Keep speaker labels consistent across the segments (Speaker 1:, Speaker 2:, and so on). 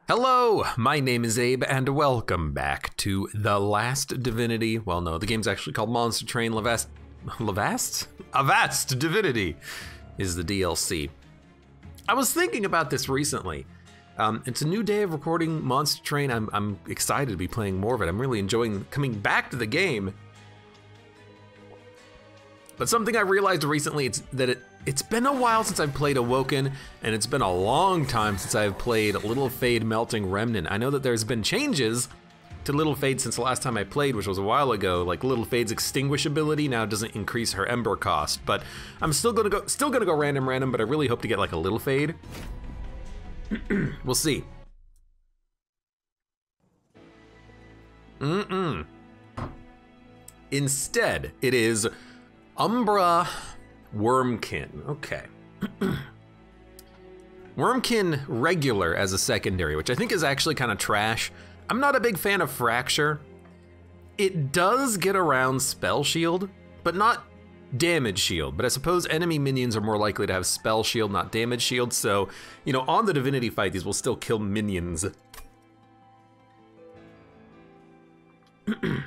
Speaker 1: Hello, my name is Abe, and welcome back to The Last Divinity. Well, no, the game's actually called Monster Train Avast Divinity is the DLC. I was thinking about this recently. It's a new day of recording Monster Train. I'm excited to be playing more of it. I'm really enjoying coming back to the game. But something I realized recently is that it's been a while since I've played Awoken, and it's been a long time since I've played Little Fade Melting Remnant. I know that there's been changes to Little Fade since the last time I played, which was a while ago. Like Little Fade's extinguish ability now doesn't increase her ember cost, but I'm still gonna go random, but I really hope to get like a Little Fade. We'll see. Instead, it is Umbra Wormkin. Okay. Wormkin regular as a secondary, which I think is actually kind of trash. I'm not a big fan of Fracture. It does get around Spell Shield, but not Damage Shield. But I suppose enemy minions are more likely to have Spell Shield, not Damage Shield. So, you know, on the Divinity fight, these will still kill minions.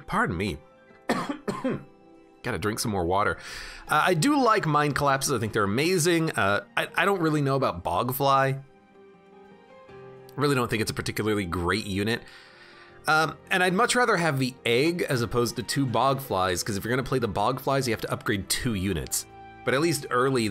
Speaker 1: Pardon me. Gotta drink some more water. I do like Mind Collapses. I think they're amazing. I don't really know about Bogfly. I really don't think it's a particularly great unit. And I'd much rather have the Egg as opposed to 2 Bogflies, because if you're gonna play the Bogflies, you have to upgrade 2 units. But at least early,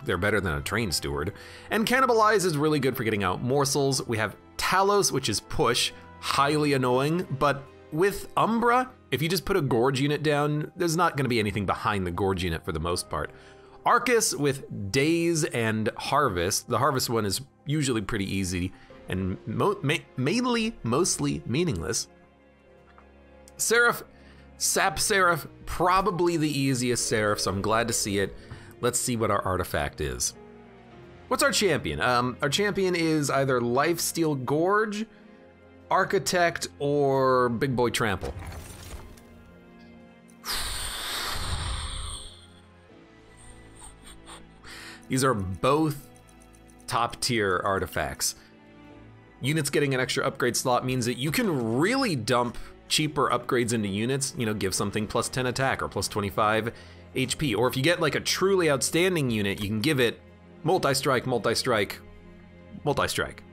Speaker 1: they're better than a Train Steward. And Cannibalize is really good for getting out morsels. We have Talos, which is push, highly annoying, but with Umbra, if you just put a Gorge unit down, there's not gonna be anything behind the Gorge unit for the most part. Arcus with Daze and Harvest. The Harvest one is usually pretty easy and mainly mostly meaningless. Seraph, Sap Seraph, probably the easiest Seraph, so I'm glad to see it. Let's see what our artifact is. What's our champion? Our champion is either Lifesteal Gorge, Architect, or Big Boy Trample. These are both top tier artifacts. Units getting an extra upgrade slot means that you can really dump cheaper upgrades into units, you know, give something plus 10 attack or plus 25 HP. Or if you get like a truly outstanding unit, you can give it multi-strike, multi-strike, multi-strike.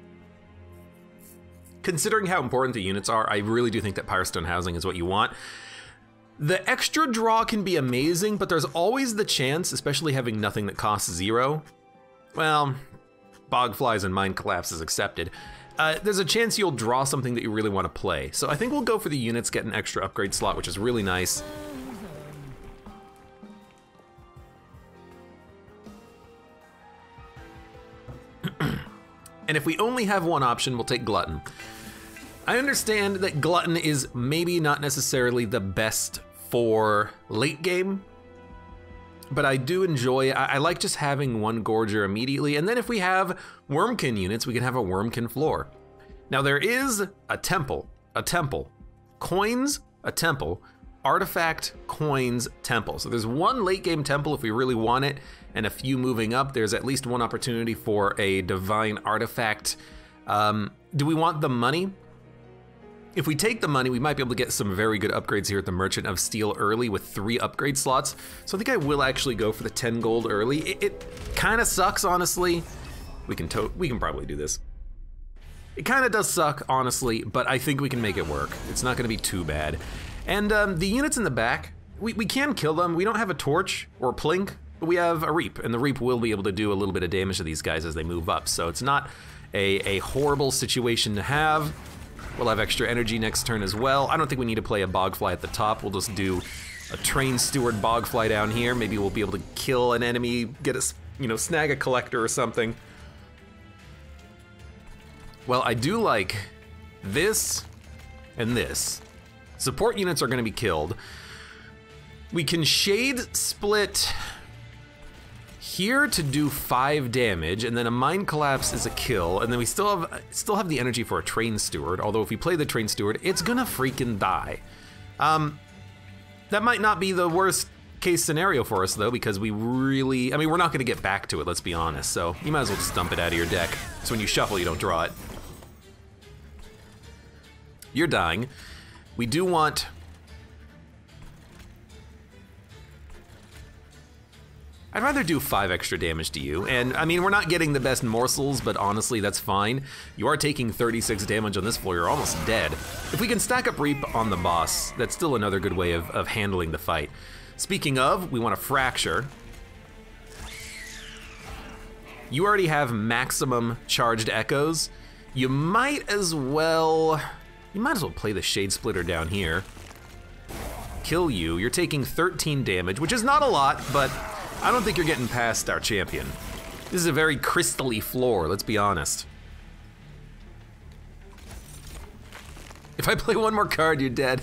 Speaker 1: Considering how important the units are, I really do think that Pyrostone Housing is what you want. The extra draw can be amazing, but there's always the chance, especially having nothing that costs 0. Well, Bogflies and Mind Collapses accepted. There's a chance you'll draw something that you really want to play. So I think we'll go for the units, get an extra upgrade slot, which is really nice. And if we only have one option, we'll take Glutton. I understand that Glutton is maybe not necessarily the best for late game, but I do enjoy, I like just having one Gorger immediately, and then if we have Wormkin units, we can have a Wormkin floor. Now there is a temple, coins, a temple, artifact, coins, temple. So there's one late game temple if we really want it, and a few moving up. There's at least one opportunity for a divine artifact. Do we want the money? If we take the money, we might be able to get some very good upgrades here at the Merchant of Steel early with 3 upgrade slots. So I think I will actually go for the 10 gold early. It kind of sucks, honestly. We can probably do this. It kind of does suck, honestly, but I think we can make it work. It's not gonna be too bad. And the units in the back, we can kill them. We don't have a torch or a plink, but we have a reap, and the reap will be able to do a little bit of damage to these guys as they move up. So it's not a horrible situation to have. We'll have extra energy next turn as well. I don't think we need to play a Bogfly at the top. We'll just do a Train Steward Bogfly down here. Maybe we'll be able to kill an enemy, get a, you know, snag a collector or something. Well, I do like this and this. Support units are gonna be killed. We can Shade Split here to do 5 damage, and then a Mind Collapse is a kill, and then we still have the energy for a Train Steward, although if we play the Train Steward, it's gonna freaking die. That might not be the worst case scenario for us though, because we really, I mean, we're not gonna get back to it, let's be honest, so you might as well just dump it out of your deck, so when you shuffle, you don't draw it. You're dying. We do want... I'd rather do 5 extra damage to you, and I mean, we're not getting the best morsels, but honestly, that's fine. You are taking 36 damage on this floor, you're almost dead. If we can stack up Reap on the boss, that's still another good way of handling the fight. Speaking of, we want to Fracture. You already have maximum charged echoes. You might as well play the Shade Splitter down here. Kill you, you're taking 13 damage, which is not a lot, but I don't think you're getting past our champion. This is a very crystally floor, let's be honest. If I play one more card, you're dead.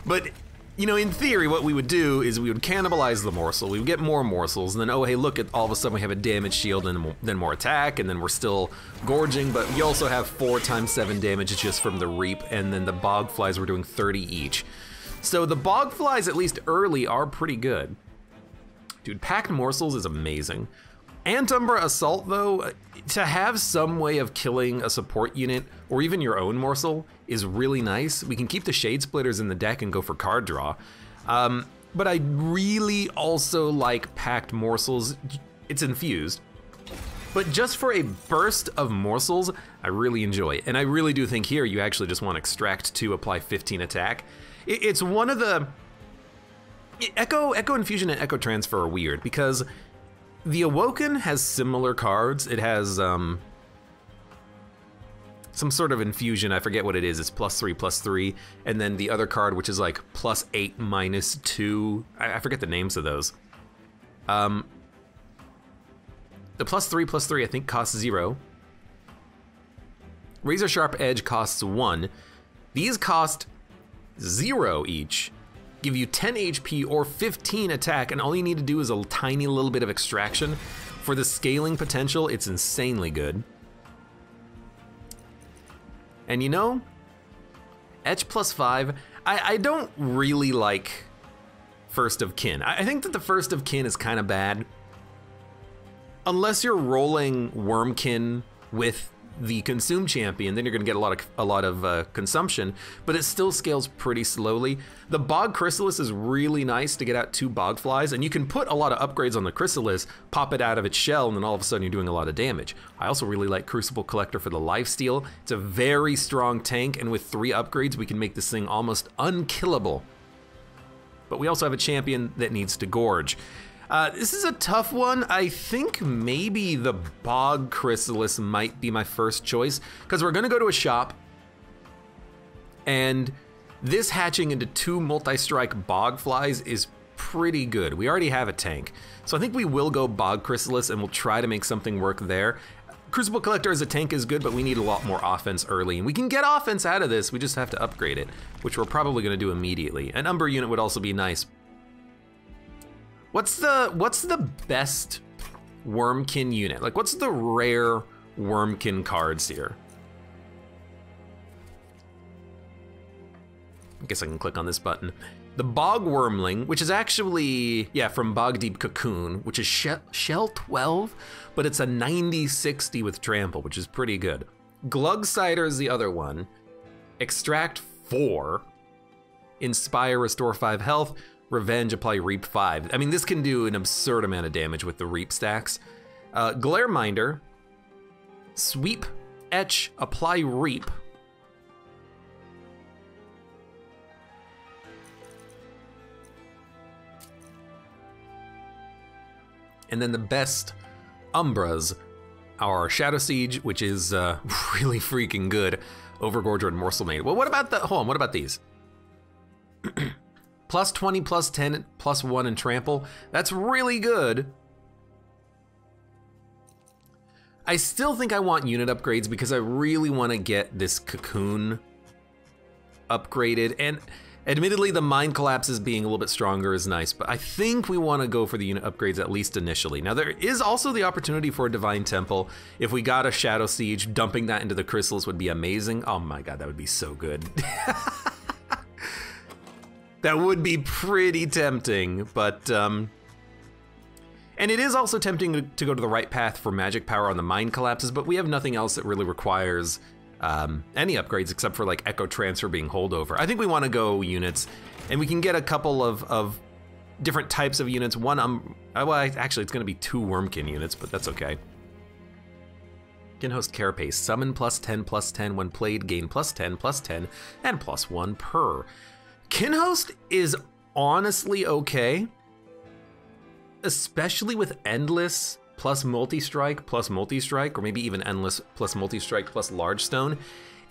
Speaker 1: But, you know, in theory, what we would do is we would cannibalize the morsel, we would get more morsels, and then, oh, hey, look, all of a sudden we have a damage shield and then more attack, and then we're still gorging, but you also have 4 times 7 damage just from the Reap, and then the Bog Flies were doing 30 each. So the Bog Flies, at least early, are pretty good. Dude, Packed Morsels is amazing. Penumbra Assault, though, to have some way of killing a support unit, or even your own morsel, is really nice. We can keep the Shade Splitters in the deck and go for card draw. But I really also like Packed Morsels. It's infused. But just for a burst of morsels, I really enjoy it. And I really do think here you actually just want Extract to apply 15 attack. It's one of the... Echo Infusion and Echo Transfer are weird because the Awoken has similar cards. It has some sort of infusion, I forget what it is. It's +3/+3, and then the other card, which is like +8 -2. I forget the names of those. The +3/+3 I think costs 0. Razor Sharp Edge costs 1. These cost 0 each. Give you 10 HP or 15 attack, and all you need to do is a tiny little bit of extraction. For the scaling potential, it's insanely good. And you know, Etch +5, I don't really like First of Kin. I think that the First of Kin is kind of bad. Unless you're rolling Wormkin with the Consume Champion, then you're gonna get a lot of consumption, but it still scales pretty slowly. The Bog Chrysalis is really nice to get out 2 Bog Flies, and you can put a lot of upgrades on the Chrysalis, pop it out of its shell, and then all of a sudden you're doing a lot of damage. I also really like Crucible Collector for the lifesteal. It's a very strong tank, and with 3 upgrades, we can make this thing almost unkillable. But we also have a champion that needs to gorge. This is a tough one. I think maybe the Bog Chrysalis might be my first choice, because we're gonna go to a shop, and this hatching into 2 multi-strike Bog Flies is pretty good. We already have a tank. So I think we will go Bog Chrysalis, and we'll try to make something work there. Crucible Collector as a tank is good, but we need a lot more offense early, and we can get offense out of this, we just have to upgrade it, which we're probably gonna do immediately. An Umber unit would also be nice. What's the best Wormkin unit? Like, what's the rare Wormkin cards here? I guess I can click on this button. The Bog Wormling, which is actually, yeah, from Bog Deep Cocoon, which is Shell 12, but it's a 90/60 with Trample, which is pretty good. Glugsider is the other one. Extract 4. Inspire, restore 5 health. Revenge, apply Reap 5. I mean, this can do an absurd amount of damage with the Reap stacks. Glareminder, Sweep, Etch, apply Reap. And then the best Umbras are Shadow Siege, which is really freaking good, Overgorger and Morsel Maid. Well, what about hold on, what about these? +20, +10, +1 and Trample. That's really good. I still think I want unit upgrades because I really want to get this Cocoon upgraded. And admittedly, the Mind Collapses being a little bit stronger is nice, but I think we want to go for the unit upgrades at least initially. Now, there is also the opportunity for a Divine Temple. If we got a Shadow Siege, dumping that into the crystals would be amazing. Oh my god, that would be so good. That would be pretty tempting, but, and it is also tempting to go to the right path for magic power on the Mind Collapses, but we have nothing else that really requires any upgrades except for like Echo Transfer being holdover. I think we want to go units, and we can get a couple of different types of units. One, well, actually it's gonna be 2 Wormkin units, but that's okay. Kinhost Carapace, summon +10/+10 when played, gain +10/+10, and +1 per. Kinhost is honestly okay, especially with Endless plus Multi-Strike plus Multi-Strike, or maybe even Endless plus Multi-Strike plus Large Stone.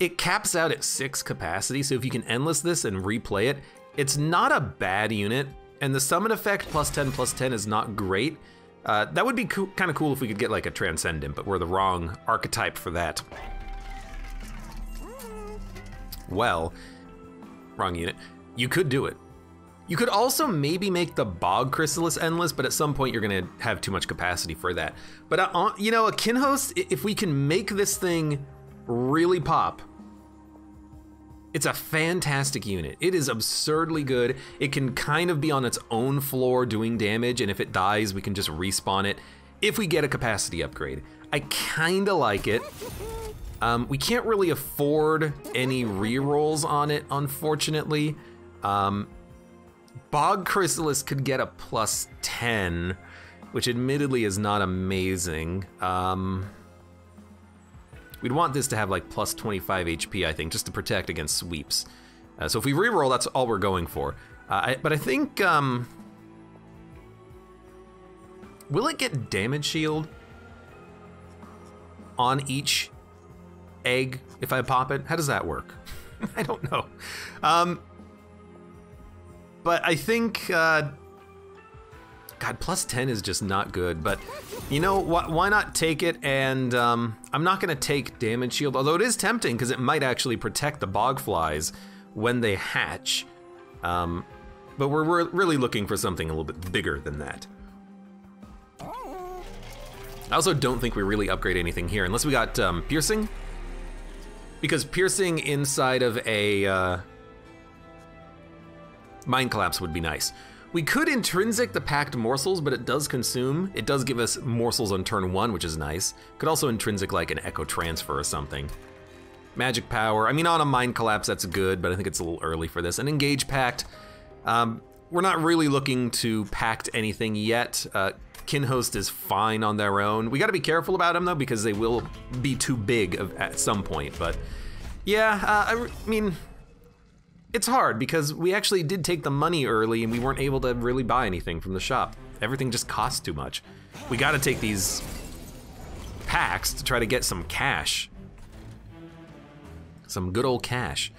Speaker 1: It caps out at 6 capacity, so if you can Endless this and replay it, it's not a bad unit, and the summon effect +10/+10 is not great. That would be kind of cool if we could get like a Transcendent, but we're the wrong archetype for that. Well, wrong unit. You could do it. You could also maybe make the Bog Chrysalis endless, but at some point you're gonna have too much capacity for that. But you know, a Kinhost, if we can make this thing really pop, it's a fantastic unit. It is absurdly good. It can kind of be on its own floor doing damage, and if it dies, we can just respawn it if we get a capacity upgrade. I kinda like it. We can't really afford any rerolls on it, unfortunately. Bog Chrysalis could get a +10, which admittedly is not amazing. We'd want this to have like +25 HP, I think, just to protect against sweeps. So if we reroll, that's all we're going for. But I think, will it get damage shield on each egg if I pop it? How does that work? I don't know. But I think, God, +10 is just not good, but you know, why not take it? And I'm not gonna take damage shield, although it is tempting because it might actually protect the bog flies when they hatch. But we're really looking for something a little bit bigger than that. I also don't think we really upgrade anything here, unless we got piercing. Because piercing inside of a Mind Collapse would be nice. We could intrinsic the packed morsels, but it does consume. It does give us morsels on turn 1, which is nice. Could also intrinsic like an Echo Transfer or something. Magic Power, I mean on a Mind Collapse that's good, but I think it's a little early for this. And Engage Pact, we're not really looking to pact anything yet. Kinhost is fine on their own. We gotta be careful about them though, because they will be too big at some point, but yeah, I mean, it's hard because we actually did take the money early and we weren't able to really buy anything from the shop. Everything just costs too much. We gotta take these packs to try to get some cash. Some good old cash.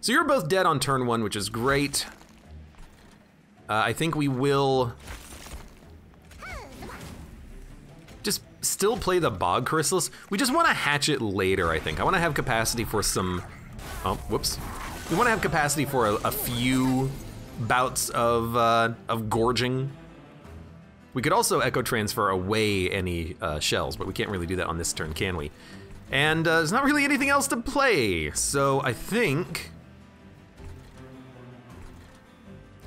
Speaker 1: So you're both dead on turn 1, which is great. I think we will just still play the Bog Chrysalis. We just wanna hatch it later, I think. I wanna have capacity for some, oh, whoops. We want to have capacity for a few bouts of gorging. We could also Echo Transfer away any shells, but we can't really do that on this turn, can we? And there's not really anything else to play, so I think...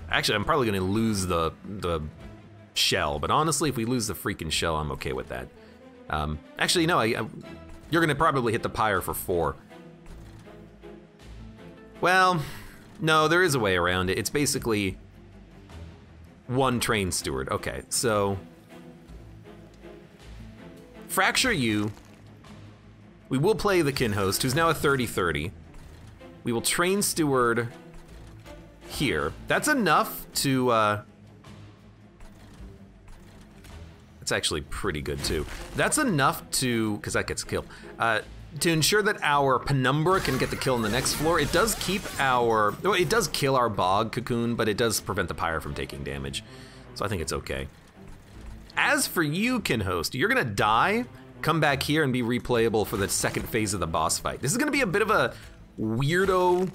Speaker 1: Actually, I'm probably gonna lose the shell, but honestly, if we lose the freaking shell, I'm okay with that. Actually, no, you're gonna probably hit the pyre for 4. Well, no, there is a way around it. It's basically 1 Train Steward. Okay, so Fracture you. We will play the Kinhost, who's now a 30/30. We will Train Steward here. That's enough to, that's actually pretty good too. That's enough to, because that gets killed, to ensure that our Penumbra can get the kill on the next floor. It does keep our, well, it does kill our Bog Cocoon, but it does prevent the Pyre from taking damage. So I think it's okay. As for you, Kinhost, you're gonna die, come back here and be replayable for the second phase of the boss fight. This is gonna be a bit of a weirdo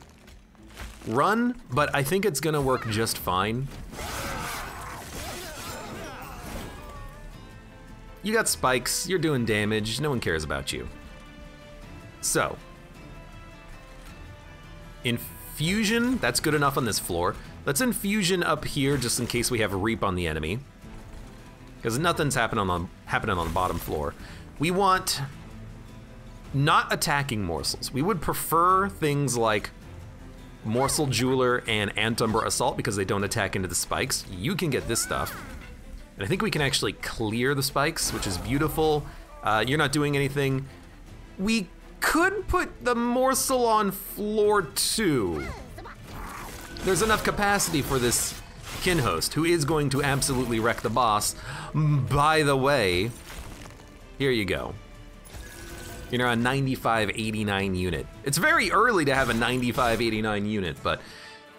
Speaker 1: run, but I think it's gonna work just fine. You got spikes, you're doing damage, no one cares about you. So, Infusion, that's good enough on this floor. Let's Infusion up here just in case we have a Reap on the enemy, because nothing's happening on the bottom floor. We want not attacking morsels. We would prefer things like Morsel Jeweler and Penumbra Assault because they don't attack into the spikes. You can get this stuff. And I think we can actually clear the spikes, which is beautiful. You're not doing anything. We could put the morsel on floor 2. There's enough capacity for this kin host, who is going to absolutely wreck the boss. By the way, here you go. You're a 9589 unit. It's very early to have a 9589 unit, but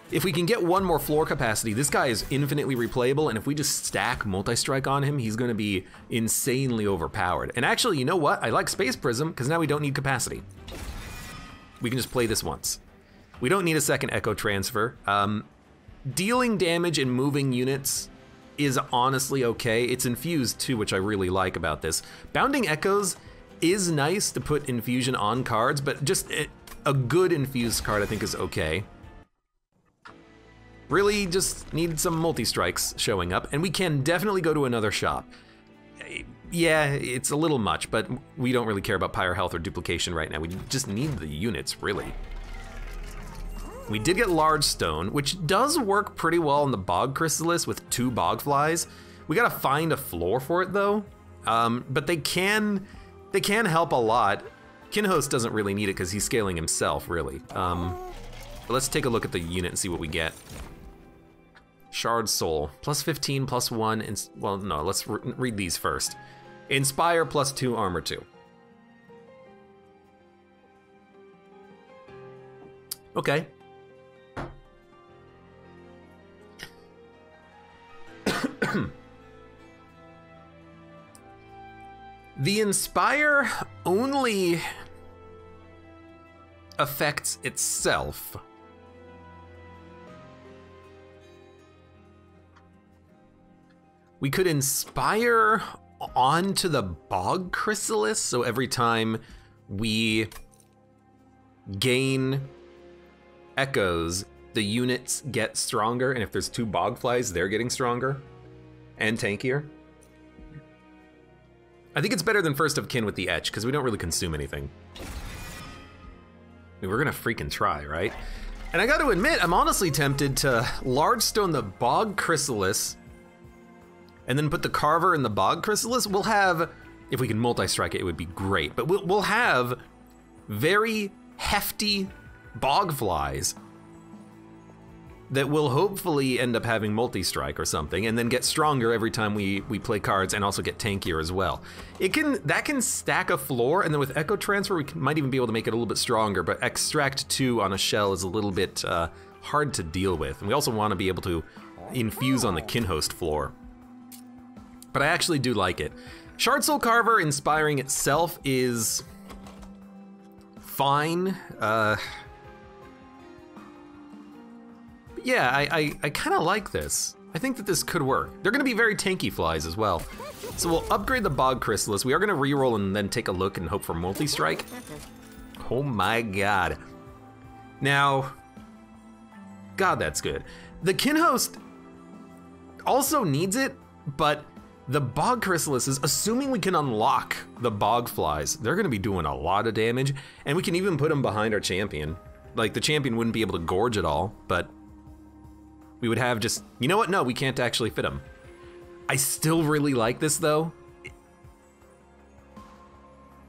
Speaker 1: if we can get one more floor capacity, this guy is infinitely replayable, and if we just stack multi-strike on him, he's gonna be insanely overpowered. And actually, you know what? I like Space Prism, because now we don't need capacity. We can just play this once. We don't need a second Echo Transfer. Dealing damage and moving units is honestly okay. It's infused too, which I really like about this. Bounding Echoes is nice to put infusion on cards, but just a good infused card I think is okay. Really just need some multi-strikes showing up, and we can definitely go to another shop. Yeah, it's a little much, but we don't really care about Pyre Health or duplication right now. We just need the units, really. We did get Large Stone, which does work pretty well on the Bog Chrysalis with 2 Bog Flies. We gotta find a floor for it though, but they can help a lot. Kinhost doesn't really need it because he's scaling himself, really. But let's take a look at the unit and see what we get. Shard Soul, plus 15, plus 1, and well, no, let's read these first. Inspire, plus 2, armor 2. Okay. The Inspire only affects itself. We could inspire onto the Bog Chrysalis, so every time we gain echoes, the units get stronger, and if there's 2 Bog Flies, they're getting stronger and tankier. I think it's better than First of Kin with the Etch, because we don't really consume anything. I mean, we're gonna freaking try, right? And I gotta admit, I'm honestly tempted to Large Stone the Bog Chrysalis, and then put the Carver in the Bog Chrysalis. We'll have, if we can multi-strike it, it would be great, but we'll have very hefty Bog Flies that will hopefully end up having multi-strike or something, and then get stronger every time we play cards, and also get tankier as well. That can stack a floor, and then with Echo Transfer, we might even be able to make it a little bit stronger, but Extract 2 on a shell is a little bit hard to deal with. And we also want to be able to infuse on the Kinhost floor. But I actually do like it. Shard Soul Carver inspiring itself is fine. Yeah, I kind of like this. I think that this could work. They're gonna be very tanky flies as well. So we'll upgrade the Bog Chrysalis. We are gonna reroll and then take a look and hope for multi-strike. Oh my God. Now, God, that's good. The Kinhost also needs it, but the Bog Chrysalis is, assuming we can unlock the Bog Flies, they're gonna be doing a lot of damage, and we can even put them behind our champion. Like, the champion wouldn't be able to gorge at all, but we would have just, you know what? No, we can't actually fit them. I still really like this though.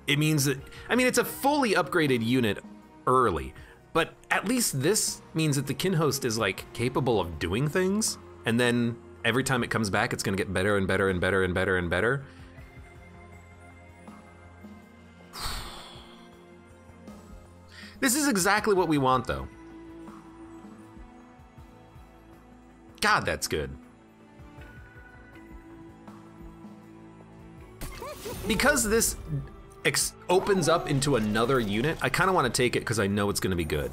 Speaker 1: It means that, I mean, it's a fully upgraded unit early, but at least this means that the Kinhost is like capable of doing things, and then every time it comes back, it's gonna get better and better and better and better and better. This is exactly what we want though. God, that's good. Because this opens up into another unit, I kind of want to take it because I know it's gonna be good.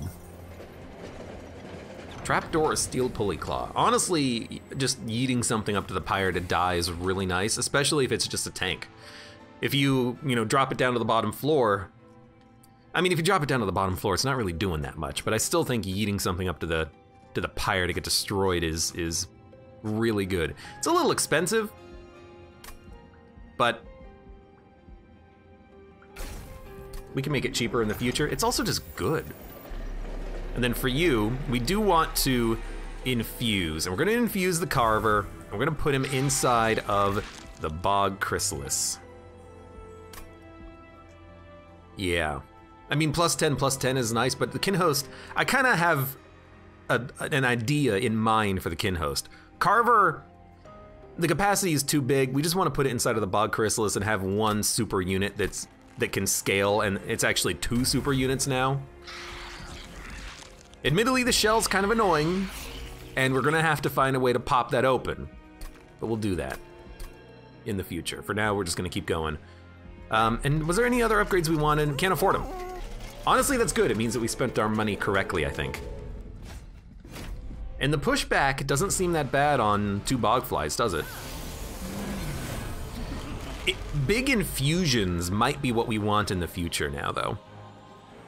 Speaker 1: Trapdoor or Steel Pulley Claw. Honestly, just yeeting something up to the pyre to die is really nice, especially if it's just a tank. If you drop it down to the bottom floor, I mean, if you drop it down to the bottom floor, it's not really doing that much, but I still think yeeting something up to the pyre to get destroyed is really good. It's a little expensive, but We can make it cheaper in the future. It's also just good. And then for you, we do want to infuse. And we're gonna infuse the Carver. And we're gonna put him inside of the Bog Chrysalis. Yeah. I mean, +10 is nice, but the Kinhost, I kind of have an idea in mind for the Kinhost. Carver, the capacity is too big. We just want to put it inside of the Bog Chrysalis and have one super unit that can scale, and it's actually 2 super units now. Admittedly, the shell's kind of annoying, and we're gonna have to find a way to pop that open. But we'll do that in the future. For now, we're just gonna keep going. And was there any other upgrades we wanted? Can't afford them. Honestly, that's good. It means that we spent our money correctly, I think. And the pushback doesn't seem that bad on 2 Bogflies, does it? Big infusions might be what we want in the future now, though.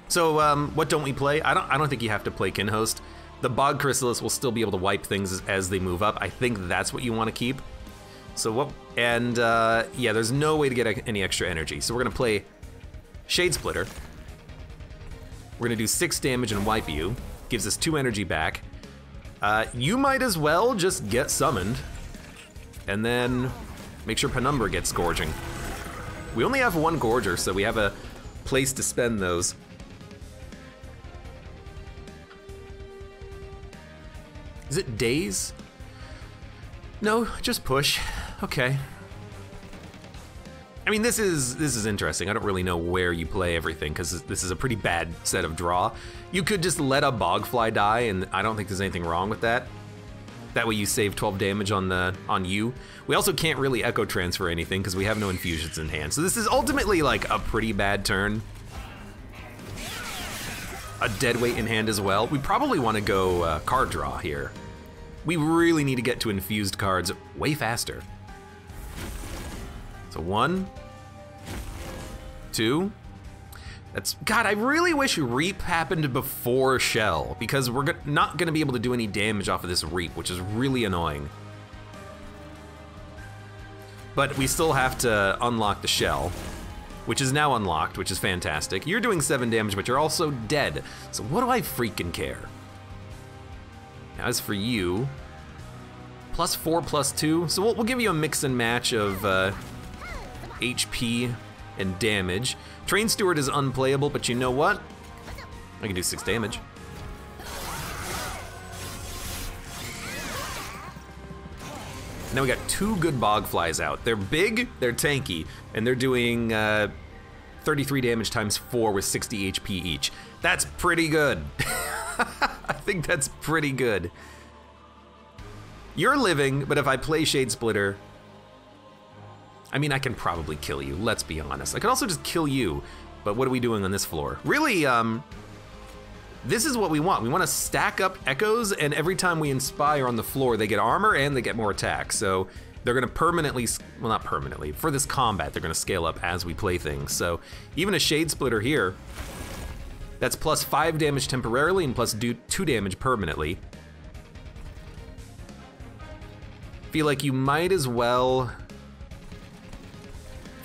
Speaker 1: So, what don't we play? I don't think you have to play Kinhost. The Bog Chrysalis will still be able to wipe things as they move up. I think that's what you want to keep. So what? And yeah, there's no way to get any extra energy. So we're gonna play Shade Splitter. We're gonna do 6 damage and wipe you. Gives us 2 energy back. You might as well just get summoned, and then make sure Penumbra gets gorging. We only have 1 gorger, so we have a place to spend those. Is it days? No, just push. Okay. I mean, this is interesting. I don't really know where you play everything, because this is a pretty bad set of draw. You could just let a Bogfly die, and I don't think there's anything wrong with that. That way you save 12 damage on you. We also can't really echo transfer anything because we have no infusions in hand. So this is ultimately like a pretty bad turn. A dead weight in hand as well. We probably want to go card draw here. We really need to get to infused cards way faster. So 1, 2. That's, God, I really wish Reap happened before Shell, because we're not gonna be able to do any damage off of this Reap, which is really annoying. But we still have to unlock the Shell, which is now unlocked, which is fantastic. You're doing 7 damage, but you're also dead. So what do I freaking care? As for you, +4, +2. So we'll give you a mix and match of HP and damage. Train Steward is unplayable, but you know what? I can do 6 damage. Now we got 2 good Bogflies out. They're big, they're tanky, and they're doing 33 damage times 4 with 60 HP each. That's pretty good. I think that's pretty good. You're living, but if I play Shade Splitter, I mean, I can probably kill you, let's be honest. I could also just kill you, but what are we doing on this floor? Really, this is what we want. We want to stack up echoes, and every time we inspire on the floor, they get armor and they get more attack. So they're gonna permanently, well, not permanently, for this combat, they're gonna scale up as we play things. So even a Shade Splitter here, that's +5 damage temporarily and +2 damage permanently. Feel like you might as well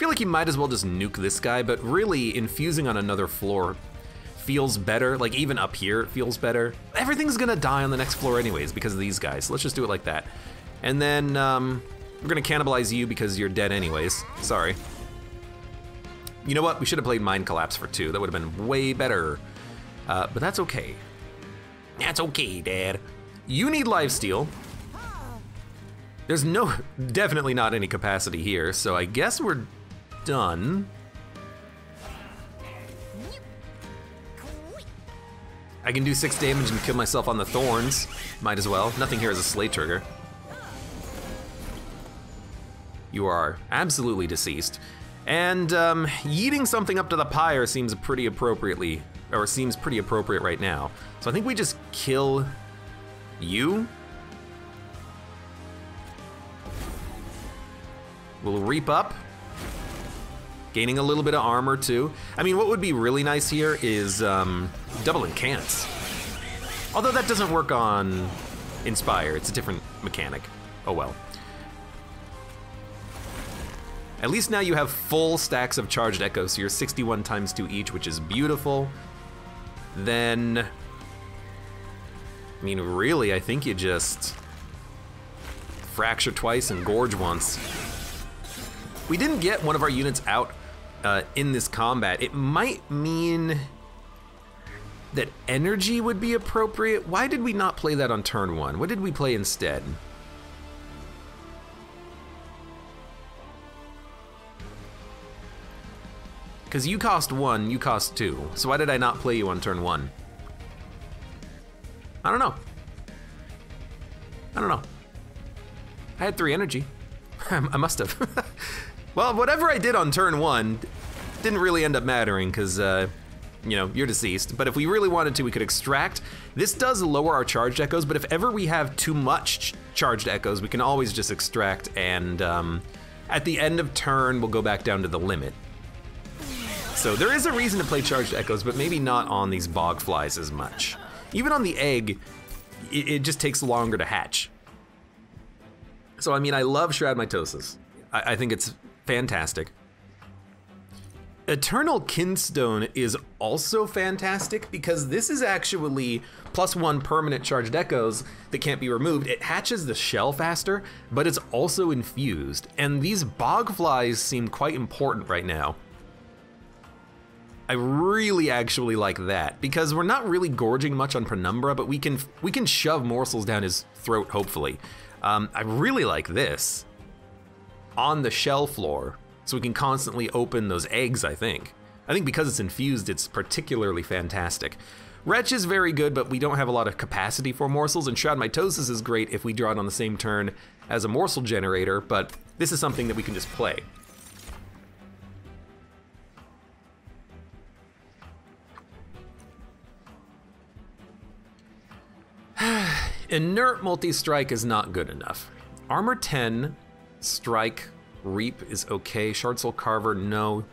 Speaker 1: just nuke this guy, but really infusing on another floor feels better. Like even up here, it feels better. Everything's gonna die on the next floor anyways because of these guys. So let's just do it like that. And then we're gonna cannibalize you because you're dead anyways. Sorry. You know what? We should have played Mind Collapse for 2. That would have been way better. But that's okay. That's okay, Dad. You need lifesteal. There's definitely not any capacity here, so I guess we're done. I can do 6 damage and kill myself on the thorns. Might as well. Nothing here is a slay trigger. You are absolutely deceased. And yeeting something up to the pyre seems pretty appropriate right now. So I think we just kill you. We'll reap up, gaining a little bit of armor too. I mean, what would be really nice here is double incants. Although that doesn't work on Inspire, it's a different mechanic. Oh well. At least now you have full stacks of charged echoes, so you're 61 times 2 each, which is beautiful. Then, I mean, really, I think you just fracture twice and gorge once. We didn't get one of our units out in this combat. It might mean that energy would be appropriate. Why did we not play that on turn 1? What did we play instead? Because you cost 1, you cost 2. So why did I not play you on turn 1? I don't know. I don't know. I had 3 energy. I must have. Well, whatever I did on turn 1 didn't really end up mattering because, you know, you're deceased. But if we really wanted to, we could extract. This does lower our charged echoes, but if ever we have too much charged echoes, we can always just extract, and at the end of turn, we'll go back down to the limit. So there is a reason to play charged echoes, but maybe not on these bog flies as much. Even on the egg, it just takes longer to hatch. So I mean, I love Shroud Mitosis. I think it's fantastic. Eternal Kinstone is also fantastic because this is actually +1 permanent charged echoes that can't be removed. It hatches the shell faster, but it's also infused. And these bog flies seem quite important right now. I really actually like that because we're not really gorging much on Penumbra, but we can shove morsels down his throat, hopefully. I really like this on the shell floor, so we can constantly open those eggs, I think. I think because it's infused, it's particularly fantastic. Wretch is very good, but we don't have a lot of capacity for morsels, and Shroud Mitosis is great if we draw it on the same turn as a morsel generator, but this is something that we can just play. Inert multi-strike is not good enough. Armor 10, strike, reap is okay. Shard Soul Carver, no.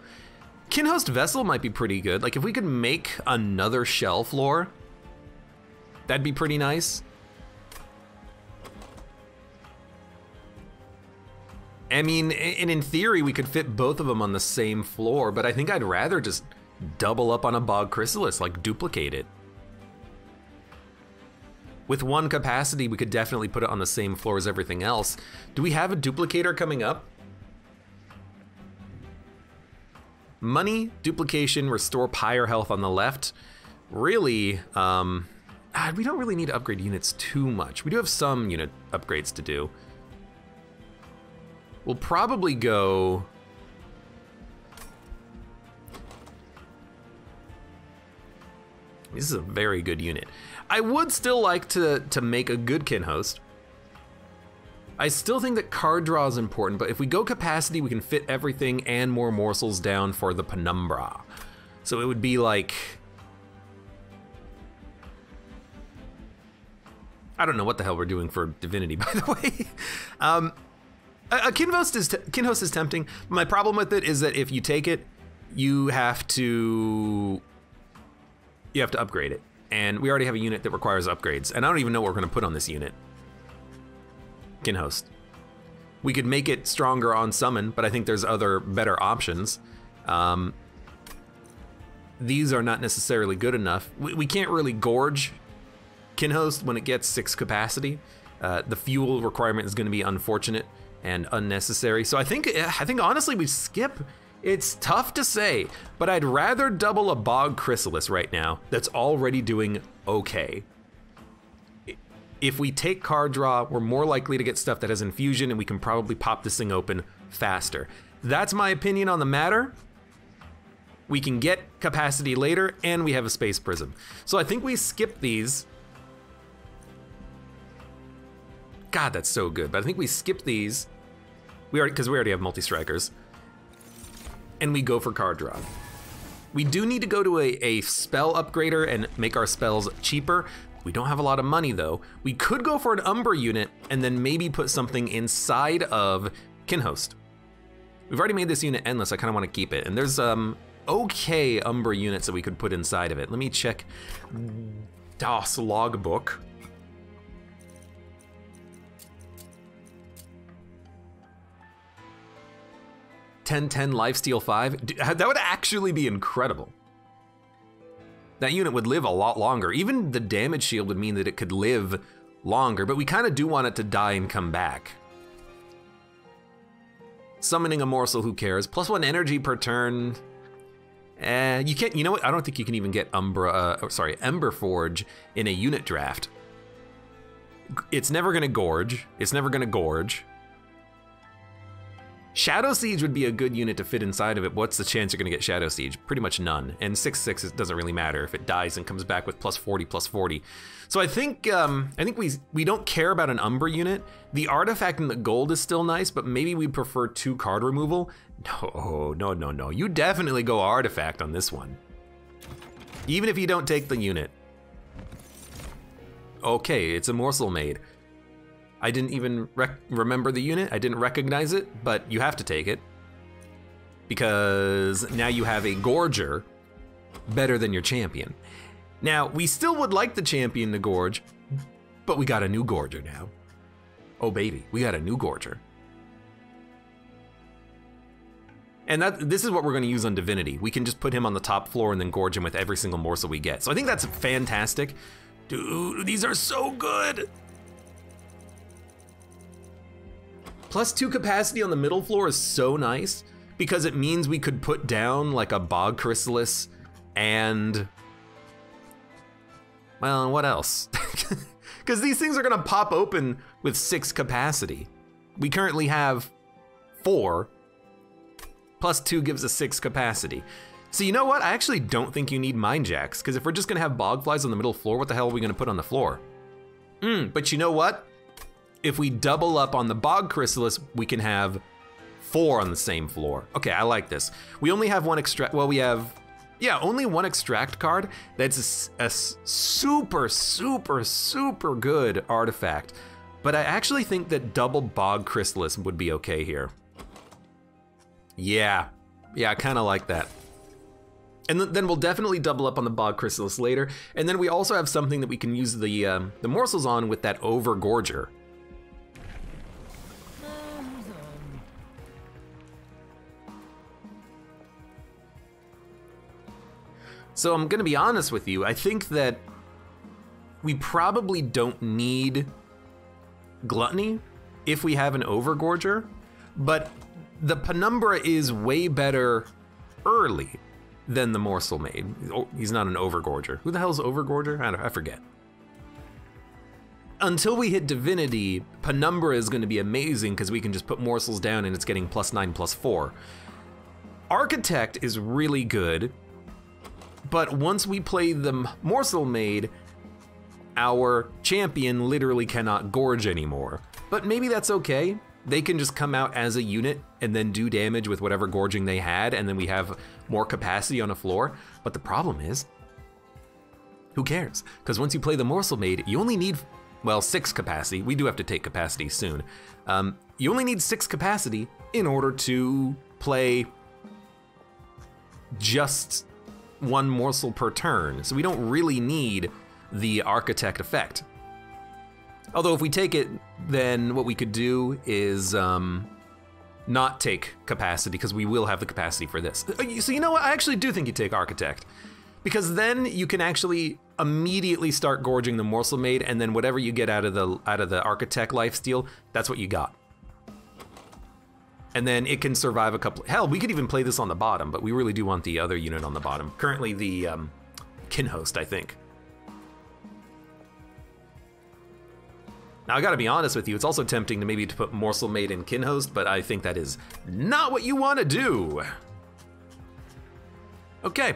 Speaker 1: Kinhost Vessel might be pretty good. Like if we could make another shell floor, that'd be pretty nice. I mean, in theory, we could fit both of them on the same floor, but I think I'd rather just double up on a Bog Chrysalis, like duplicate it. With 1 capacity, we could definitely put it on the same floor as everything else. Do we have a duplicator coming up? Money, duplication, restore pyre health on the left. Really, we don't really need to upgrade units too much. We do have some unit upgrades to do. We'll probably go... This is a very good unit. I would still like to make a good Kinhost. I still think that card draw is important, but if we go capacity, we can fit everything and more morsels down for the Penumbra. So it would be like... I don't know what the hell we're doing for Divinity, by the way. A Kinhost is tempting. My problem with it is that if you take it, you have to upgrade it. And we already have a unit that requires upgrades. And I don't even know what we're gonna put on this unit. Kinhost. We could make it stronger on summon, but I think there's other better options. These are not necessarily good enough. We can't really gorge Kinhost when it gets 6 capacity. The fuel requirement is gonna be unfortunate and unnecessary. So I think honestly we skip. It's tough to say, but I'd rather double a Bog Chrysalis right now that's already doing okay. If we take card draw, we're more likely to get stuff that has infusion and we can probably pop this thing open faster. That's my opinion on the matter. We can get capacity later and we have a Space Prism. So I think we skip these. God, that's so good, but I think we skip these. Because we already have multi-strikers. And we go for card draw. We do need to go to a spell upgrader and make our spells cheaper. We don't have a lot of money though. We could go for an Umbra unit and then maybe put something inside of Kinhost. We've already made this unit endless, I kinda wanna keep it. And there's okay Umbra units that we could put inside of it. Let me check DOS logbook. 10, 10, lifesteal 5. That would actually be incredible. That unit would live a lot longer. Even the damage shield would mean that it could live longer, but we kind of do want it to die and come back. Summoning a morsel, who cares? +1 energy per turn. You can't, you know what? I don't think you can even get Ember Forge in a unit draft. It's never gonna gorge. It's never gonna gorge. Shadow Siege would be a good unit to fit inside of it. What's the chance you're gonna get Shadow Siege? Pretty much none. And 6/6, it doesn't really matter if it dies and comes back with +40, +40. So I think we don't care about an Umbra unit. The artifact and the gold is still nice, but maybe we prefer 2 card removal. No. You definitely go artifact on this one. Even if you don't take the unit. Okay, it's a Morsel Maid. I didn't even remember the unit, I didn't recognize it, but you have to take it. Because now you have a Gorger better than your champion. Now, we still would like the champion to gorge, but we got a new Gorger now. Oh baby, we got a new Gorger. And this is what we're gonna use on Divinity. We can just put him on the top floor and then gorge him with every single morsel we get. So I think that's fantastic. Dude, these are so good. +2 capacity on the middle floor is so nice because it means we could put down like a Bog Chrysalis and, well, what else? Because these things are gonna pop open with 6 capacity. We currently have 4, +2 gives us 6 capacity. So you know what? I actually don't think you need Mind Jacks, because if we're just gonna have Bogflies on the middle floor, what the hell are we gonna put on the floor? But you know what? If we double up on the Bog Chrysalis, we can have 4 on the same floor. Okay, I like this. We only have one extract, well, we have, yeah, only one extract card. That's a super, super, super good artifact. But I actually think that double Bog Chrysalis would be okay here. Yeah, I kinda like that. And then we'll definitely double up on the Bog Chrysalis later. And then we also have something that we can use the morsels on with that Overgorger. So I'm gonna be honest with you, I think that we probably don't need Gluttony if we have an Overgorger, but the Penumbra is way better early than the Morsel Maid. Oh, he's not an Overgorger. Who the hell's Overgorger? I forget. Until we hit Divinity, Penumbra is gonna be amazing because we can just put morsels down and it's getting +9, +4. Architect is really good, but once we play the Morsel Maid, our champion literally cannot gorge anymore. But maybe that's okay. They can just come out as a unit and then do damage with whatever gorging they had, and then we have more capacity on a floor. But the problem is, who cares? Because once you play the Morsel Maid, you only need, well, 6 capacity. We do have to take capacity soon. You only need 6 capacity in order to play just 1 morsel per turn. So we don't really need the Architect effect. Although if we take it, then what we could do is not take capacity, because we will have the capacity for this. So you know what, I actually do think you take Architect, because then you can actually immediately start gorging the Morsel Maid, and then whatever you get out of the Architect lifesteal, that's what you got. And then it can survive a couple, hell, we could even play this on the bottom, but we really do want the other unit on the bottom. Currently the Kinhost, I think. Now I gotta be honest with you, it's also tempting to maybe to put Morsel Maid in Kinhost, but I think that is not what you wanna do. Okay.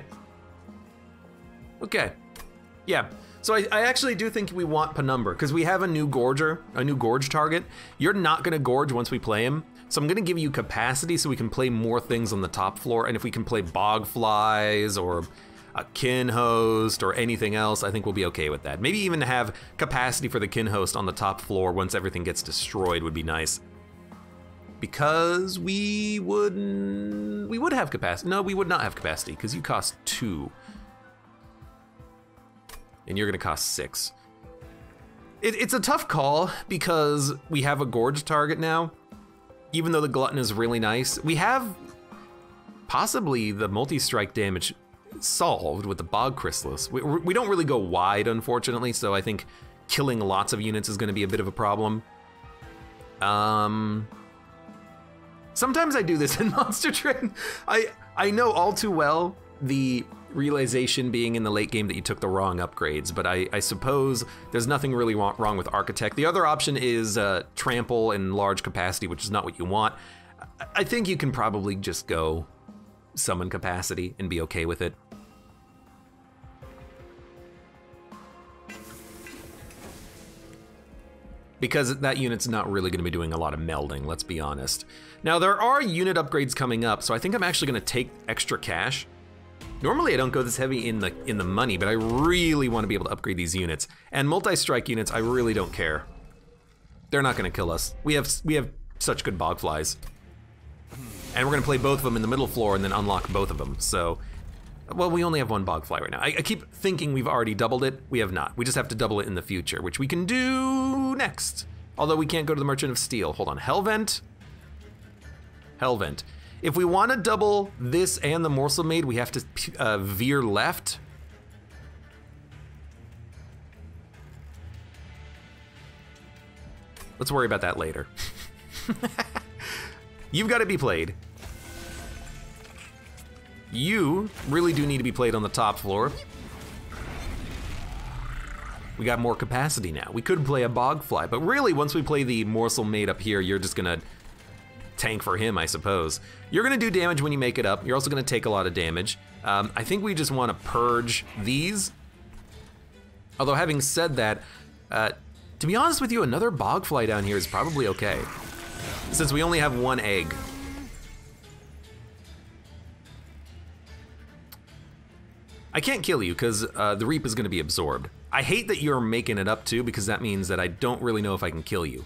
Speaker 1: Yeah, so I actually do think we want Penumbra, because we have a new Gorger, a new Gorge target. You're not gonna gorge once we play him, so I'm gonna give you capacity so we can play more things on the top floor, and if we can play Bogflies or a Kinhost or anything else, I think we'll be okay with that. Maybe even have capacity for the Kinhost on the top floor once everything gets destroyed would be nice. Because we would have capacity. No, we would not have capacity, because you cost 2. And you're gonna cost 6. It's a tough call, because we have a Gorge target now. Even though the Glutton is really nice, we have possibly the multi-strike damage solved with the Bog Chrysalis. We don't really go wide, unfortunately, so I think killing lots of units is going to be a bit of a problem. Sometimes I do this in Monster Train. I know all too well the realization being in the late game that you took the wrong upgrades, but I suppose there's nothing really wrong with Architect. The other option is Trample in large capacity, which is not what you want. I think you can probably just go Summon Capacity and be okay with it. Because that unit's not really going to be doing a lot of melding, let's be honest. Now, there are unit upgrades coming up, so I think I'm actually going to take extra cash. Normally, I don't go this heavy in the money, but I really want to be able to upgrade these units. And multi-strike units, I really don't care. They're not going to kill us. We have such good Bogflies. And we're going to play both of them in the middle floor and then unlock both of them. So, well, we only have one Bogfly right now. I keep thinking we've already doubled it. We have not. We just have to double it in the future, which we can do next. Although we can't go to the Merchant of Steel. Hold on, Hellvent. Hellvent. If we want to double this and the Morsel Maid, we have to veer left. Let's worry about that later. You've got to be played. You really do need to be played on the top floor. We got more capacity now. We could play a Bogfly, but really once we play the Morsel Maid up here, you're just gonna tank for him, I suppose. You're gonna do damage when you make it up. You're also gonna take a lot of damage. I think we just wanna purge these. Although having said that, to be honest with you, another Bogfly down here is probably okay. Since we only have one egg. I can't kill you because the Reap is gonna be absorbed. I hate that you're making it up too, because that means that I don't really know if I can kill you.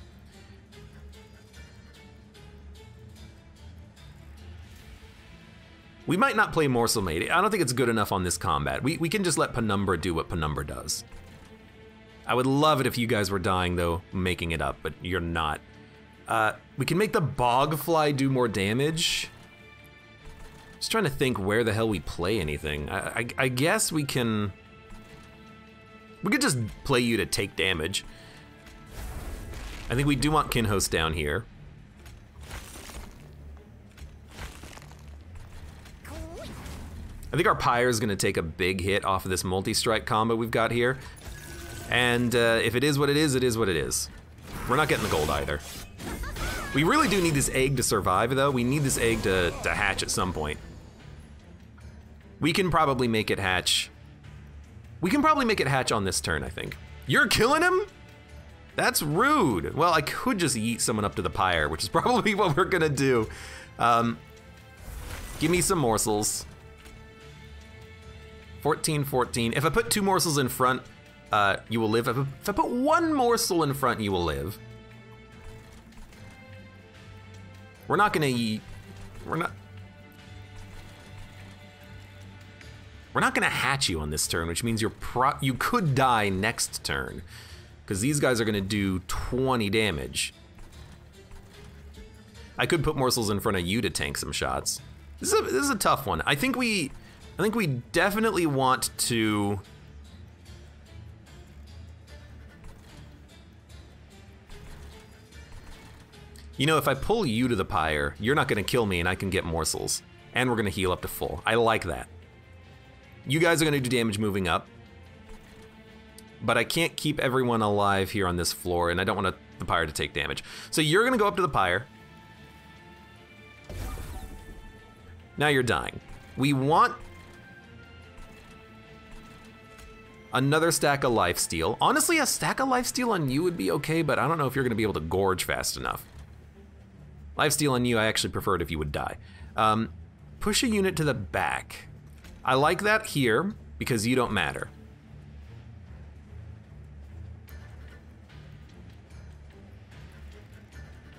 Speaker 1: We might not play Morsel Maid. I don't think it's good enough on this combat. We can just let Penumbra do what Penumbra does. I would love it if you guys were dying though, making it up, but you're not. We can make the Bogfly do more damage. Just trying to think where the hell we play anything. I guess we can... We could just play you to take damage. I think we do want Kinhost down here. I think our Pyre is gonna take a big hit off of this multi-strike combo we've got here. And if it is what it is, it is what it is. We're not getting the gold either. We really do need this egg to survive though. We need this egg to hatch at some point. We can probably make it hatch. We can probably make it hatch on this turn, I think. You're killing him? That's rude. Well, I could just yeet someone up to the Pyre, which is probably what we're gonna do. Give me some morsels. 14, 14. If I put 2 morsels in front, you will live. If I put 1 morsel in front, you will live. We're not gonna eat. We're not gonna hatch you on this turn, which means you could die next turn, because these guys are gonna do 20 damage. I could put morsels in front of you to tank some shots. This is a tough one. I think we definitely want to. You know, if I pull you to the Pyre, you're not gonna kill me and I can get morsels. And we're gonna heal up to full. I like that. You guys are gonna do damage moving up. But I can't keep everyone alive here on this floor, and I don't want the Pyre to take damage. So you're gonna go up to the Pyre. Now you're dying. We want another stack of lifesteal. Honestly, a stack of lifesteal on you would be okay, but I don't know if you're gonna be able to gorge fast enough. Lifesteal on you, I actually prefer it if you would die. Push a unit to the back. I like that here, because you don't matter.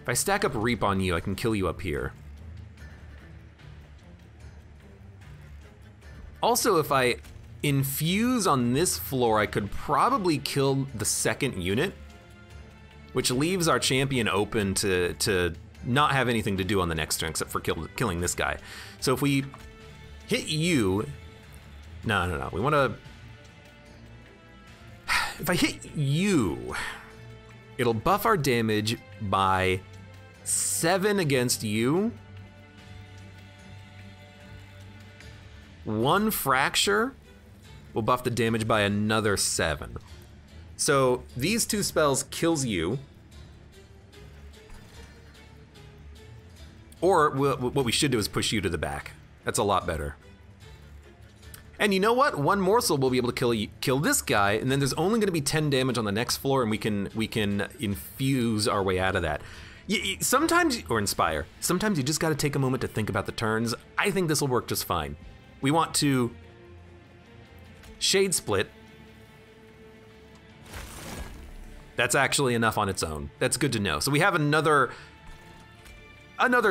Speaker 1: If I stack up Reap on you, I can kill you up here. Also, if I infuse on this floor, I could probably kill the second unit, which leaves our champion open to not have anything to do on the next turn except for killing this guy. So if we hit you, no, we want to. If I hit you, it'll buff our damage by 7 against you. 1 fracture will buff the damage by another 7. So these 2 spells kills you. Or what we should do is push you to the back. That's a lot better. And you know what? 1 morsel will be able to kill this guy, and then there's only going to be 10 damage on the next floor, and we can infuse our way out of that. Sometimes, or inspire. Sometimes you just got to take a moment to think about the turns. I think this will work just fine. We want to Shade Split. That's actually enough on its own. That's good to know. So we have another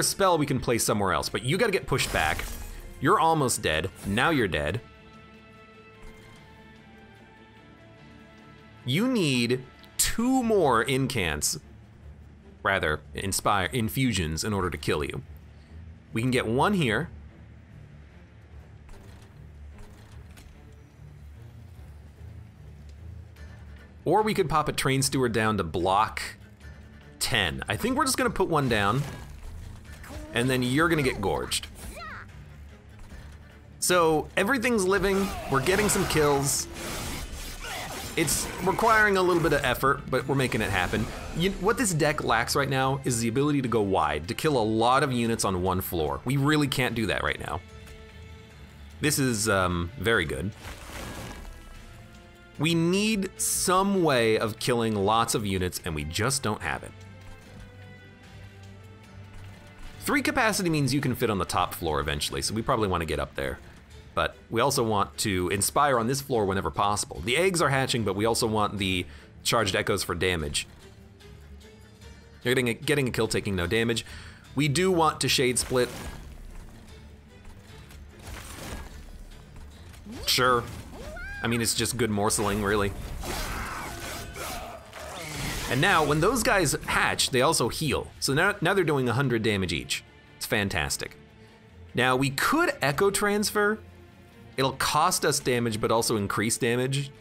Speaker 1: spell we can place somewhere else, but you gotta get pushed back. You're almost dead. Now you're dead. You need 2 more incants, rather, infusions in order to kill you. We can get 1 here. Or we could pop a Train Steward down to block 10. I think we're just gonna put 1 down, and then you're gonna get gorged. So everything's living, we're getting some kills. It's requiring a little bit of effort, but we're making it happen. What this deck lacks right now is the ability to go wide, to kill a lot of units on 1 floor. We really can't do that right now. This is very good. We need some way of killing lots of units, and we just don't have it. 3 capacity means you can fit on the top floor eventually, so we probably want to get up there. But we also want to inspire on this floor whenever possible. The eggs are hatching, but we also want the charged echoes for damage. You're getting a kill, taking no damage. We do want to Shade Split. Sure. I mean, it's just good morseling, really. And now, when those guys hatch, they also heal. So now they're doing 100 damage each. It's fantastic. Now, we could Echo Transfer. It'll cost us damage, but also increase damage.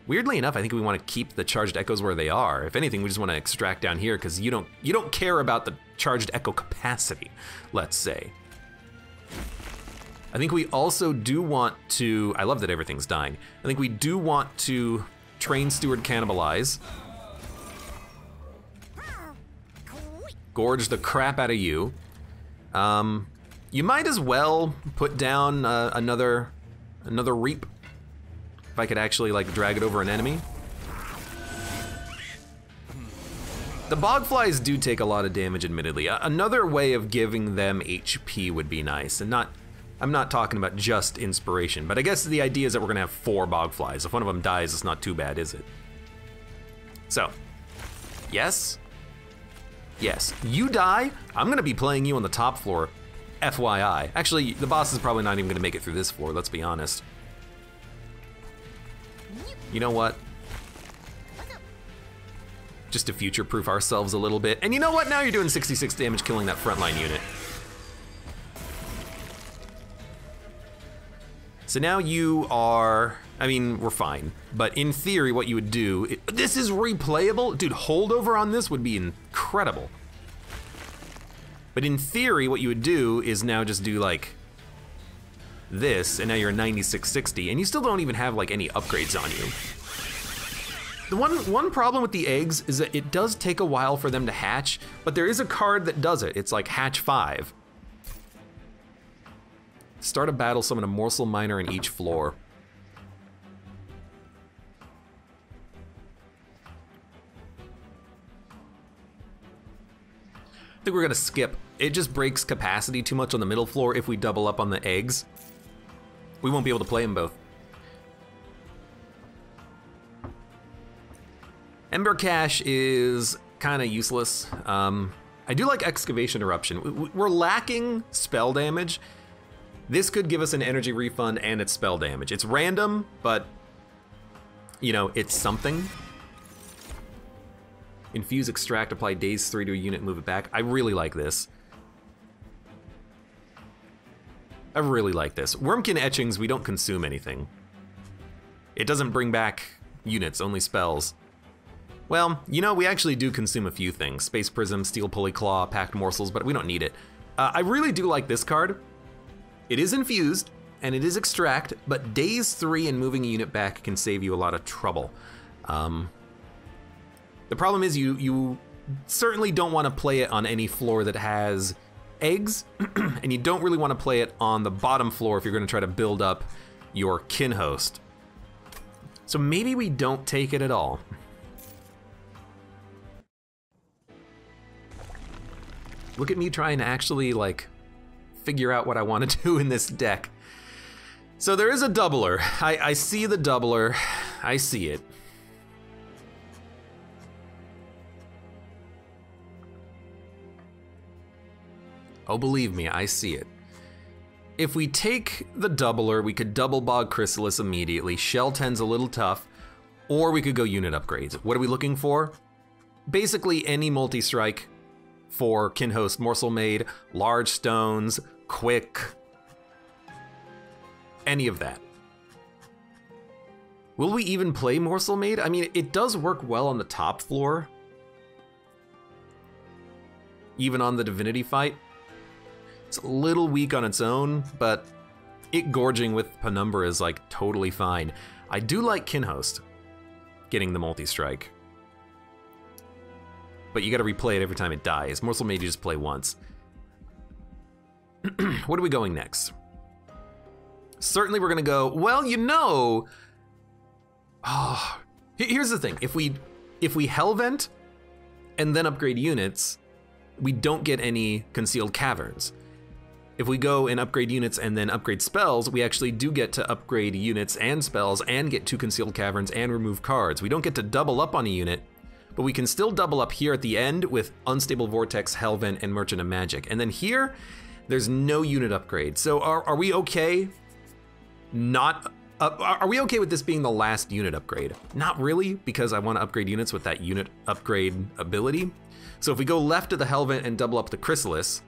Speaker 1: Weirdly enough, I think we want to keep the charged echoes where they are. If anything, we just want to extract down here because you don't care about the charged echo capacity, let's say. I think we also do want to, I love that everything's dying. I think we do want to Train Steward Cannibalize. Gorge the crap out of you. You might as well put down another Reap. If I could actually like drag it over an enemy. The Bogflies do take a lot of damage, admittedly. Another way of giving them HP would be nice, and I'm not talking about just inspiration, but I guess the idea is that we're gonna have 4 Bogflies. If one of them dies, it's not too bad, is it? So, yes. Yes, you die, I'm gonna be playing you on the top floor, FYI. Actually, the boss is probably not even gonna make it through this floor, let's be honest. You know what? Just to future-proof ourselves a little bit. And you know what? Now you're doing 66 damage killing that frontline unit. So now you are, I mean, we're fine. But in theory, what you would do, this is replayable? Dude, holdover on this would be incredible. But in theory, what you would do is now just do like this, and now you're 9660, and you still don't even have like any upgrades on you. The one problem with the eggs is that it does take a while for them to hatch, but there is a card that does it. It's like hatch 5. Start a battle, summon a morsel miner in each floor. I think we're gonna skip. It just breaks capacity too much on the middle floor if we double up on the eggs. We won't be able to play them both. Ember Cache is kind of useless. I do like Excavation Eruption. We're lacking spell damage. This could give us an energy refund and it's spell damage. It's random, but you know, it's something. Infuse, extract, apply daze 3 to a unit, move it back. I really like this. I really like this. Wormkin etchings, we don't consume anything. It doesn't bring back units, only spells. Well, you know, we actually do consume a few things. Space Prism, Steel Pulley Claw, Packed Morsels, but we don't need it. I really do like this card. It is infused, and it is extract, but daze 3 and moving a unit back can save you a lot of trouble. The problem is you certainly don't want to play it on any floor that has eggs, and you don't really want to play it on the bottom floor if you're going to try to build up your kin host. So maybe we don't take it at all. Look at me trying to actually, like, figure out what I want to do in this deck. So there is a doubler. I see the doubler. I see it. Oh, believe me, I see it. If we take the doubler, we could double Bog Chrysalis immediately. Shell 10's a little tough, or we could go unit upgrades. What are we looking for? Basically any multi-strike for Kinhost Morsel Maid, large stones, quick, any of that. Will we even play Morsel Maid? I mean, it does work well on the top floor, even on the Divinity fight. It's a little weak on its own, but it gorging with Penumbra is like totally fine. I do like Kinhost getting the multi-strike, but you gotta replay it every time it dies. Morsel Maid you just play once. What are we going next? Certainly we're gonna go, well, you know, here's the thing. If we Hellvent and then upgrade units, we don't get any concealed caverns. If we go and upgrade units and then upgrade spells, we actually do get to upgrade units and spells and get 2 concealed caverns and remove cards. We don't get to double up on a unit, but we can still double up here at the end with Unstable Vortex, Hellvent, and Merchant of Magic. And then here, there's no unit upgrade. So are we okay? Are we okay with this being the last unit upgrade? Not really, because I want to upgrade units with that unit upgrade ability. So if we go left to the Hellvent and double up the Chrysalis,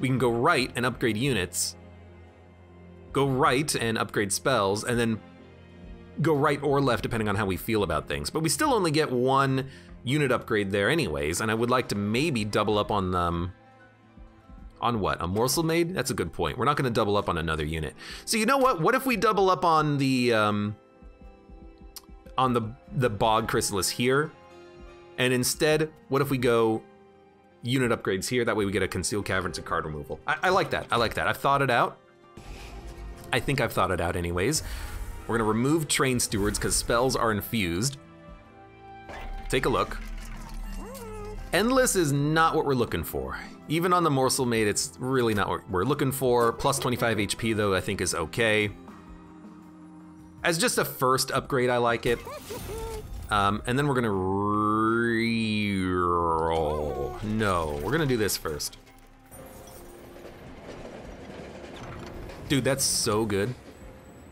Speaker 1: we can go right and upgrade units, go right and upgrade spells, and then go right or left depending on how we feel about things. But we still only get 1 unit upgrade there anyways, and I would like to maybe double up on them. On what? A Morsel Maid? That's a good point. We're not going to double up on another unit. So you know what? What if we double up on the Bog Chrysalis here, and instead, what if we go unit upgrades here? That way we get a concealed caverns and card removal. I like that. I like that. I've thought it out. I think I've thought it out anyways. We're gonna remove Train Stewards because spells are infused. Take a look. Endless is not what we're looking for. Even on the Morsel Maid, it's really not what we're looking for. Plus 25 HP though, I think is okay. As just a first upgrade, I like it. And then we're gonna re-roll. No, we're gonna do this first. Dude, that's so good.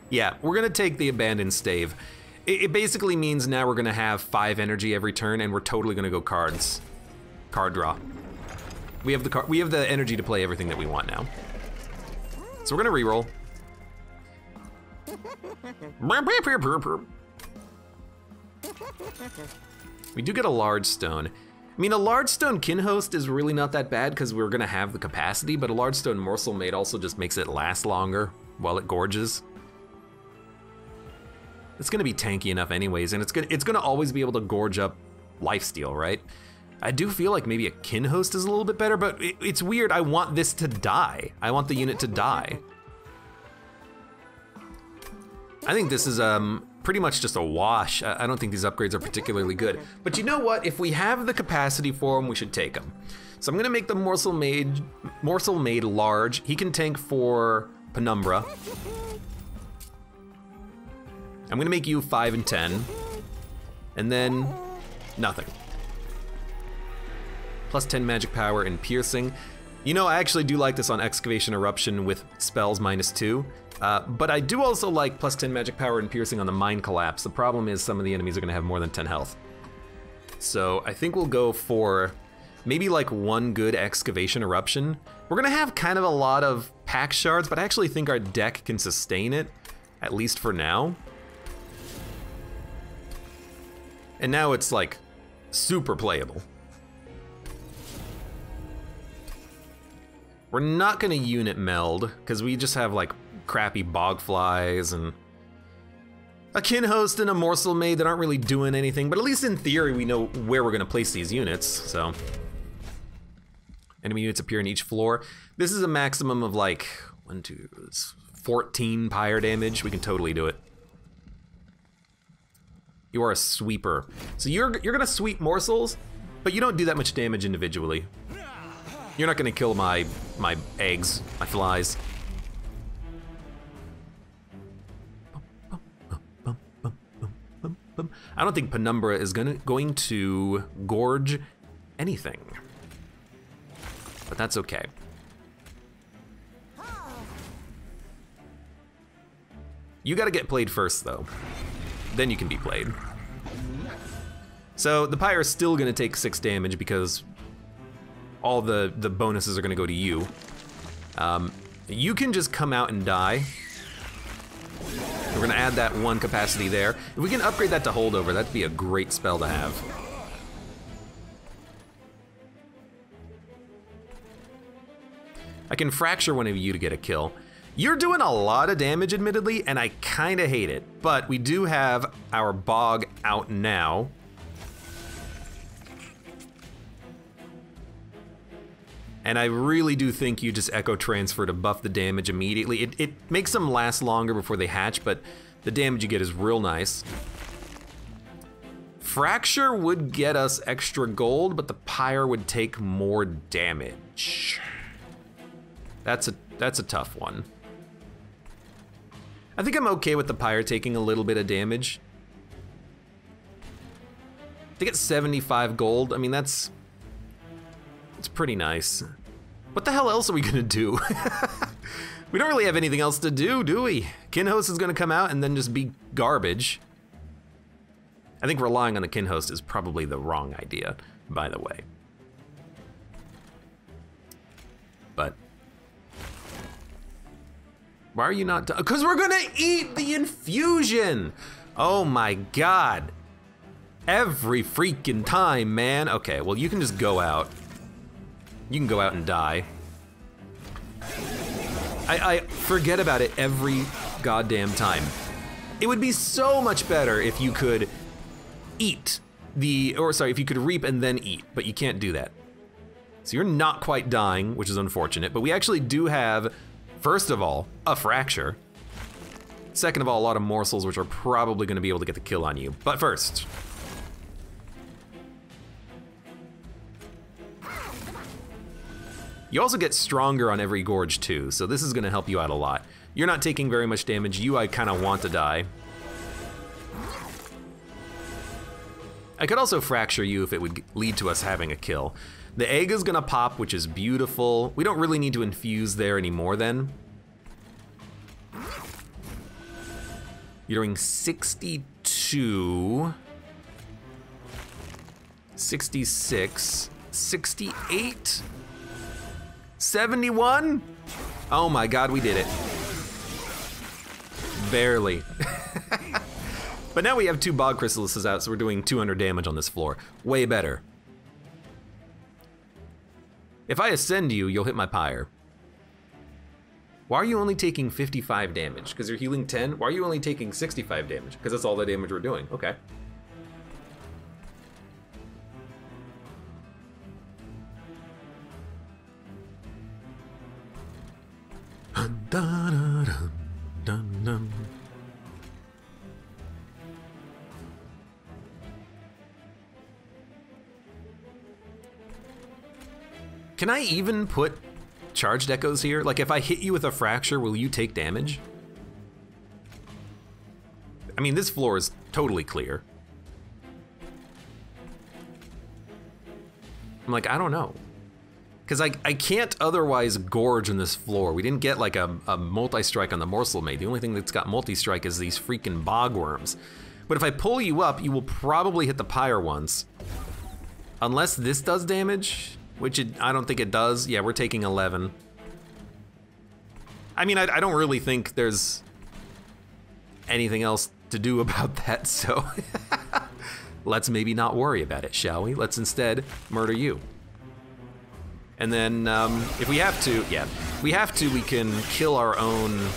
Speaker 1: Yeah, we're gonna take the Abandoned Stave. It basically means now we're gonna have 5 energy every turn, and we're totally gonna go cards. Card draw. We have the energy to play everything that we want now. So we're gonna re-roll. We do get a large stone. I mean, a large stone Kinhost is really not that bad because we're gonna have the capacity, but a large stone Morsel Maid also just makes it last longer while it gorges. It's gonna be tanky enough anyways, and it's gonna always be able to gorge up lifesteal, right? I do feel like maybe a Kinhost is a little bit better, but it's weird. I want this to die. I want the unit to die. I think this is pretty much just a wash. I don't think these upgrades are particularly good. But you know what? If we have the capacity for them, we should take them. So I'm gonna make the Morsel Maid large. He can tank for Penumbra. I'm gonna make you 5 and 10. And then nothing. Plus 10 magic power and piercing. You know, I actually do like this on Excavation Eruption with spells -2. But I do also like plus 10 magic power and piercing on the Mind Collapse. The problem is some of the enemies are gonna have more than 10 health. So I think we'll go for maybe like one good excavation eruption. We're gonna have kind of a lot of pack shards, but I actually think our deck can sustain it, at least for now. And now it's like super playable. We're not gonna unit meld, because we just have like crappy bog flies and a kin host and a morsel maid that aren't really doing anything, but at least in theory we know where we're gonna place these units, so. Enemy units appear in each floor. This is a maximum of like 14 pyre damage. We can totally do it. You are a sweeper. So you're gonna sweep morsels, but you don't do that much damage individually. You're not gonna kill my eggs, my flies. I don't think Penumbra is going to gorge anything, but that's okay. You gotta get played first though, then you can be played. So the pyre is still gonna take 6 damage because all the bonuses are gonna go to you. You can just come out and die. We're gonna add that 1 capacity there. If we can upgrade that to holdover, that'd be a great spell to have. I can fracture one of you to get a kill. You're doing a lot of damage, admittedly, and I kinda hate it, but we do have our bog out now. And I really do think you just echo transfer to buff the damage immediately. It makes them last longer before they hatch, but the damage you get is real nice. Fracture would get us extra gold, but the pyre would take more damage. That's a tough one. I think I'm okay with the pyre taking a little bit of damage. To get 75 gold, I mean, it's pretty nice. What the hell else are we gonna do? We don't really have anything else to do we? Kinhost is gonna come out and then just be garbage. I think relying on the Kinhost is probably the wrong idea, by the way. But why are you not done? Because we're gonna eat the infusion! Oh my god. Every freaking time, man. Okay, well you can just go out. You can go out and die. I forget about it every goddamn time. It would be so much better if you could eat if you could reap and then eat, but you can't do that. So you're not quite dying, which is unfortunate, but we actually do have, first of all, a fracture. Second of all, a lot of morsels, which are probably gonna be able to get the kill on you. But first, you also get stronger on every gorge too, so this is gonna help you out a lot. You're not taking very much damage. I kinda want to die. I could also fracture you if it would lead to us having a kill. The egg is gonna pop, which is beautiful. We don't really need to infuse there anymore then. You're doing 62, 66, 68, 71? Oh my god, we did it. Barely. But now we have 2 bog chrysalises out, so we're doing 200 damage on this floor. Way better. If I ascend you, you'll hit my pyre. Why are you only taking 55 damage? Because you're healing 10? Why are you only taking 65 damage? Because that's all the damage we're doing. Okay. Can I even put charged echoes here? Like if I hit you with a fracture, will you take damage? I mean, this floor is totally clear. I'm like, I don't know. Because I can't otherwise gorge on this floor. We didn't get like a multi-strike on the morsel maid. The only thing that's got multi-strike is these freaking bog worms. But if I pull you up, you will probably hit the pyre once. Unless this does damage, which I don't think it does. Yeah, we're taking 11. I mean, I don't really think there's anything else to do about that, so let's maybe not worry about it, shall we? Let's instead murder you. And then if we have to, yeah, if we have to, we can kill our own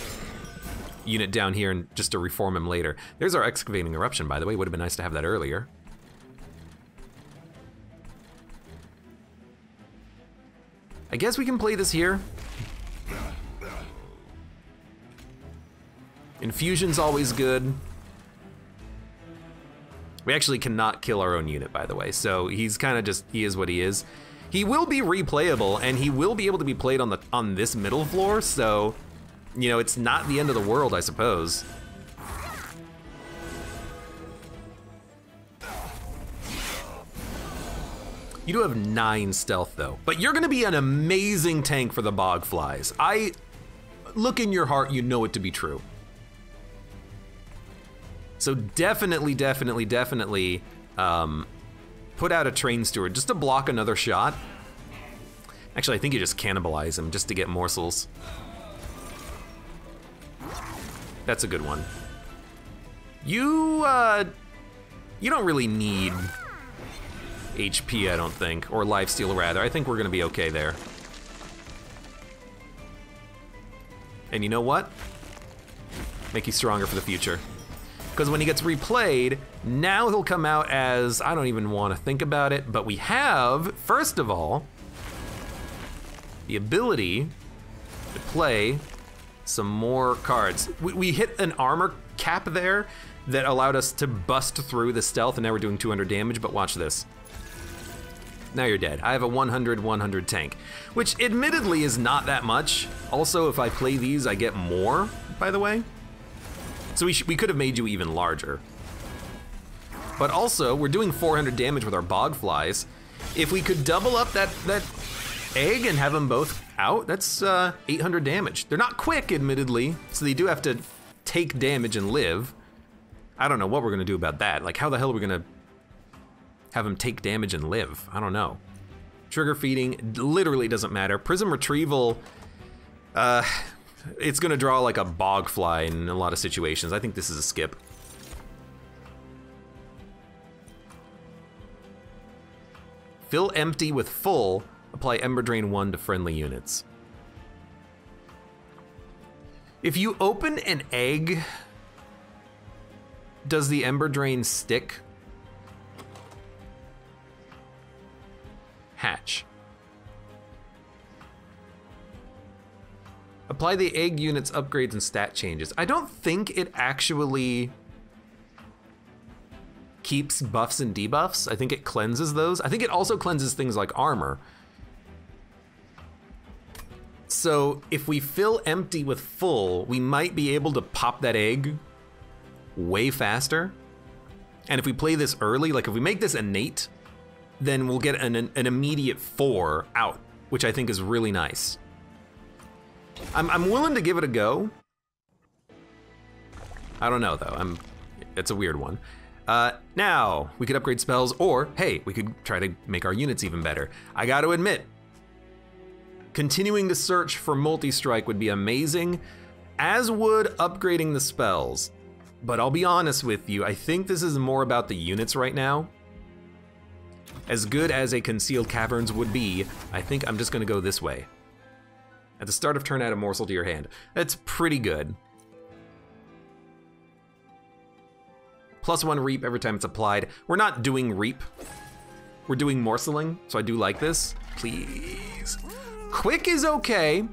Speaker 1: unit down here and just to reform him later. There's our excavating eruption, by the way. Would have been nice to have that earlier. I guess we can play this here. Infusion's always good. We actually cannot kill our own unit, by the way, so he's kind of just, he is what he is. He will be replayable, and he will be able to be played on this middle floor, so, you know, it's not the end of the world, I suppose. You do have 9 stealth, though, but you're gonna be an amazing tank for the bog flies. Look in your heart, you know it to be true. So definitely, definitely, definitely put out a train steward just to block another shot. Actually, I think you just cannibalize him just to get morsels. That's a good one. You don't really need HP, I don't think, or lifesteal rather. I think we're gonna be okay there. And you know what? Make you stronger for the future. Because when he gets replayed, now he'll come out as, I don't even want to think about it, but we have, first of all, the ability to play some more cards. We hit an armor cap there that allowed us to bust through the stealth, and now we're doing 200 damage, but watch this. Now you're dead. I have a 100-100 tank, which admittedly is not that much. Also, if I play these, I get more, by the way. So we could have made you even larger. But also, we're doing 400 damage with our bog flies. If we could double up that egg and have them both out, that's 800 damage. They're not quick, admittedly, so they do have to take damage and live. I don't know what we're gonna do about that. Like, how the hell are we gonna have them take damage and live? I don't know. Trigger feeding literally doesn't matter. Prism retrieval, it's gonna draw like a bog fly in a lot of situations. I think this is a skip. Fill empty with full, apply Ember Drain 1 to friendly units. If you open an egg, does the Ember Drain stick? Hatch. Apply the egg unit's upgrades and stat changes. I don't think it actually keeps buffs and debuffs. I think it cleanses those. I think it also cleanses things like armor. So if we fill empty with full, we might be able to pop that egg way faster. And if we play this early, like if we make this innate, then we'll get an immediate 4 out, which I think is really nice. I'm willing to give it a go. I don't know though, it's a weird one. Now, we could upgrade spells, or hey, we could try to make our units even better. I gotta admit, continuing to search for multi-strike would be amazing, as would upgrading the spells. But I'll be honest with you, I think this is more about the units right now. As good as a concealed caverns would be, I think I'm just gonna go this way. At the start of turn, add a morsel to your hand. That's pretty good. +1 reap every time it's applied. We're not doing reap. We're doing morseling, so I do like this. Please. Quick is okay,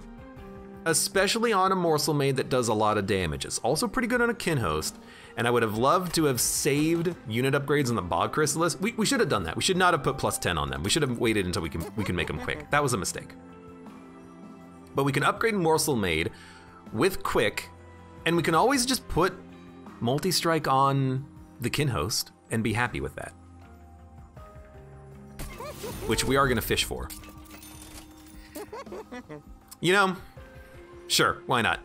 Speaker 1: especially on a morsel made that does a lot of damage. It's also pretty good on a kin host, and I would have loved to have saved unit upgrades on the bog chrysalis. We should have done that. We should not have put +10 on them. We should have waited until we can make them quick. That was a mistake. But we can upgrade morsel made with quick, and we can always just put multi-strike on the kin host and be happy with that. Which we are gonna fish for. You know, sure, why not?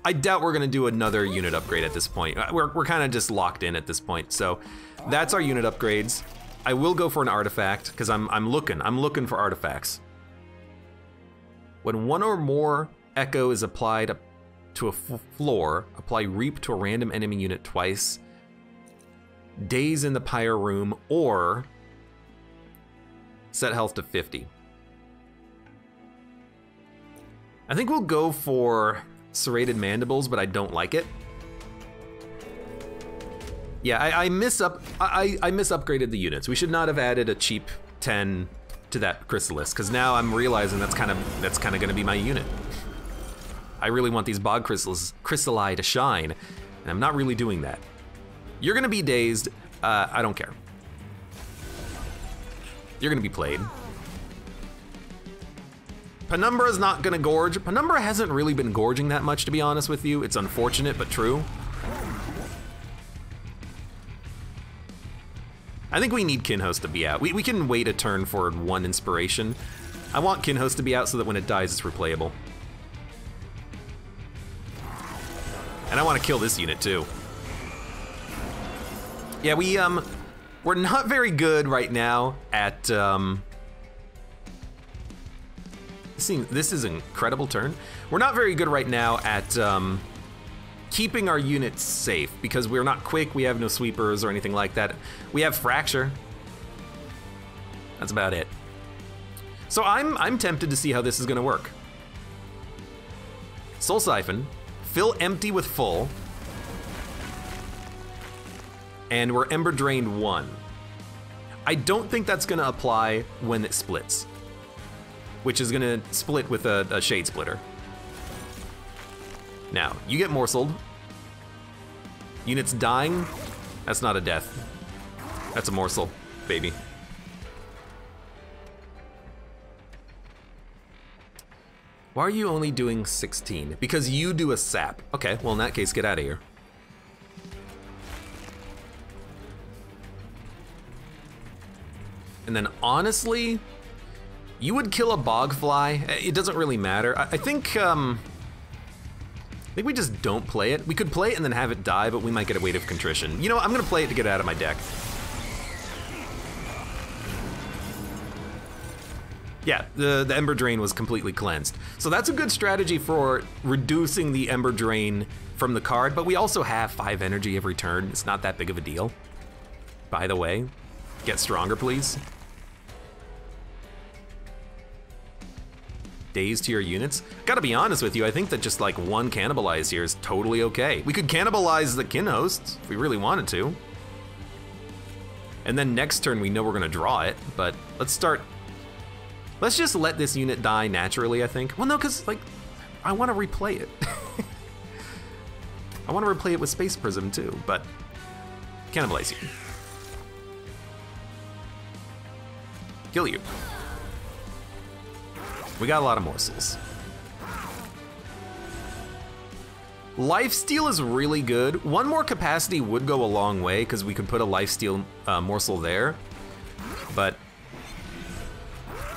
Speaker 1: I doubt we're gonna do another unit upgrade at this point. We're kind of just locked in at this point. So that's our unit upgrades. I will go for an artifact, because I'm looking for artifacts. When one or more echo is applied to a floor, apply reap to a random enemy unit twice, daze in the pyre room, or set health to 50. I think we'll go for serrated mandibles, but I don't like it. Yeah, I misupgraded the units. We should not have added a cheap 10 to that chrysalis, because now I'm realizing that's kind of gonna be my unit. I really want these bog chrysali to shine, and I'm not really doing that. You're gonna be dazed. I don't care. You're gonna be played. Penumbra's not gonna gorge. Penumbra hasn't really been gorging that much, to be honest with you. It's unfortunate, but true. I think we need Kinhost to be out. We can wait a turn for 1 inspiration. I want Kinhost to be out so that when it dies, it's replayable. And I want to kill this unit too. Yeah, we're not very good right now at, this is an incredible turn. We're not very good right now at, keeping our units safe, because we're not quick, we have no sweepers or anything like that. We have fracture. That's about it. So I'm tempted to see how this is gonna work. Soul Siphon, fill empty with full, and we're Ember Drained 1. I don't think that's gonna apply when it splits, which is gonna split with a Shade Splitter. Now, you get morseled. Units dying, that's not a death. That's a morsel, baby. Why are you only doing 16? Because you do a sap. Okay, well in that case, get out of here. And then honestly, you would kill a bogfly. It doesn't really matter. I think we just don't play it. We could play it and then have it die, but we might get a Weight of Contrition. You know, I'm gonna play it to get it out of my deck. Yeah, the Ember Drain was completely cleansed. So that's a good strategy for reducing the Ember Drain from the card, but we also have 5 energy every turn. It's not that big of a deal. By the way, get stronger, please. Daze to your units. Gotta be honest with you, I think that just like 1 cannibalize here is totally okay. We could cannibalize the Kinhost if we really wanted to. And then next turn we know we're gonna draw it, but let's just let this unit die naturally, I think. Well, no, because like, I wanna replay it. I wanna replay it with Space Prism too, but cannibalize you. Kill you. We got a lot of morsels. Lifesteal is really good. 1 more capacity would go a long way because we could put a lifesteal morsel there. But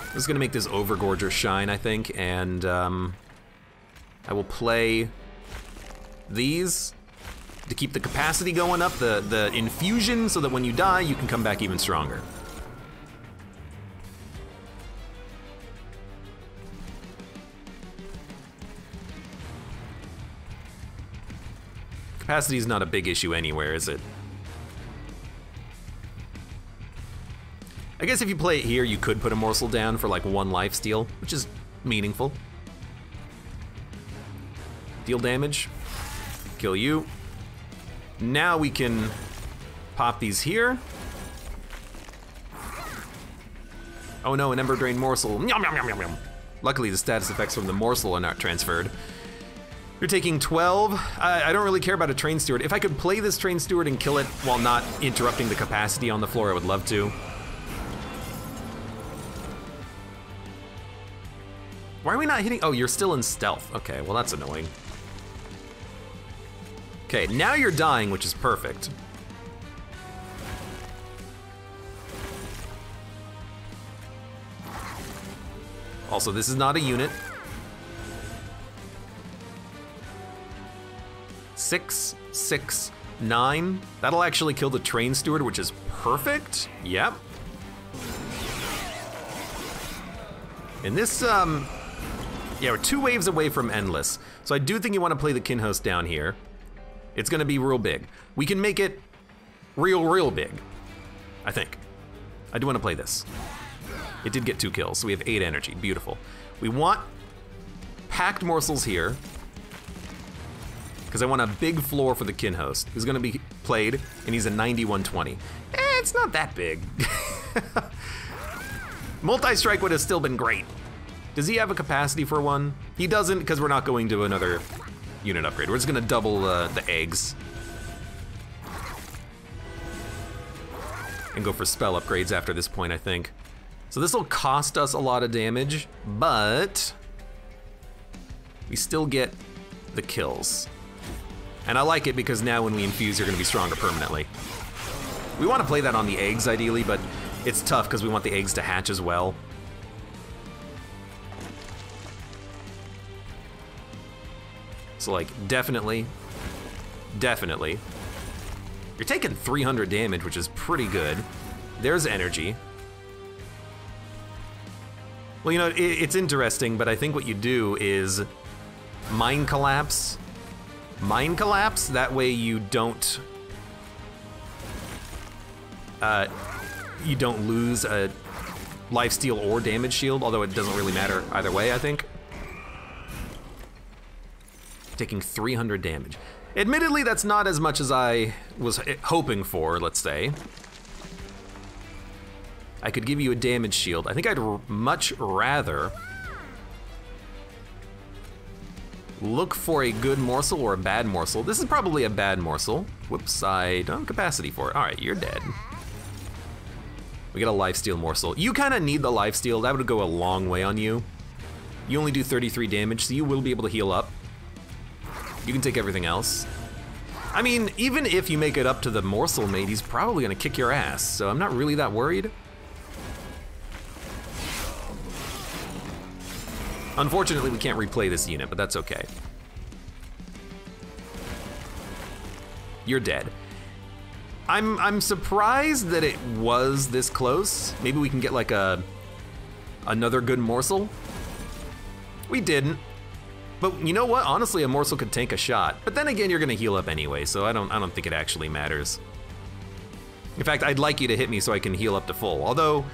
Speaker 1: I'm just gonna make this Overgorger shine, I think, and I will play these to keep the capacity going up, the infusion, so that when you die, you can come back even stronger. Capacity is not a big issue anywhere, is it? I guess if you play it here, you could put a morsel down for like 1 lifesteal, which is meaningful. Deal damage, kill you. Now we can pop these here. Oh no, an Ember Drain morsel. Yum, yum, yum, yum, yum. Luckily, the status effects from the morsel are not transferred. You're taking 12. I don't really care about a Train Steward. If I could play this Train Steward and kill it while not interrupting the capacity on the floor, I would love to. Why are we not hitting? Oh, you're still in stealth. Okay, well that's annoying. Okay, now you're dying, which is perfect. Also, this is not a unit. 6, 6, 9. That'll actually kill the Train Steward, which is perfect. Yep. And this, yeah, we're 2 waves away from endless. So I do think you want to play the kin host down here. It's gonna be real big. We can make it real big, I think. I do want to play this. It did get 2 kills, so we have 8 energy, beautiful. We want packed morsels here, because I want a big floor for the kin host, who's gonna be played, and he's a 9120. It's not that big. Multi-strike would have still been great. Does he have a capacity for one? He doesn't, because we're not going to another unit upgrade. We're just gonna double the eggs. And go for spell upgrades after this point, I think. So this will cost us a lot of damage, but we still get the kills. And I like it because now when we infuse, you're gonna be stronger permanently. We wanna play that on the eggs ideally, but it's tough because we want the eggs to hatch as well. So like, definitely. You're taking 300 damage, which is pretty good. There's energy. Well, you know, it's interesting, but I think what you do is Mind Collapse. Mind Collapse, that way you don't lose a lifesteal or damage shield, although it doesn't really matter either way, I think. Taking 300 damage. Admittedly, that's not as much as I was hoping for, let's say. I could give you a damage shield. I think I'd much rather look for a good morsel or a bad morsel. This is probably a bad morsel. Whoops, I don't have capacity for it. All right, you're dead. We get a lifesteal morsel. You kind of need the lifesteal. That would go a long way on you. You only do 33 damage, so you will be able to heal up. You can take everything else. I mean, even if you make it up to the morsel mate, he's probably gonna kick your ass, so I'm not really that worried. Unfortunately, we can't replay this unit, but that's okay. You're dead. I'm surprised that it was this close. Maybe we can get like another good morsel. We didn't. But you know what? Honestly, a morsel could tank a shot. But then again, you're gonna heal up anyway, so I don't think it actually matters. In fact, I'd like you to hit me so I can heal up to full. Although,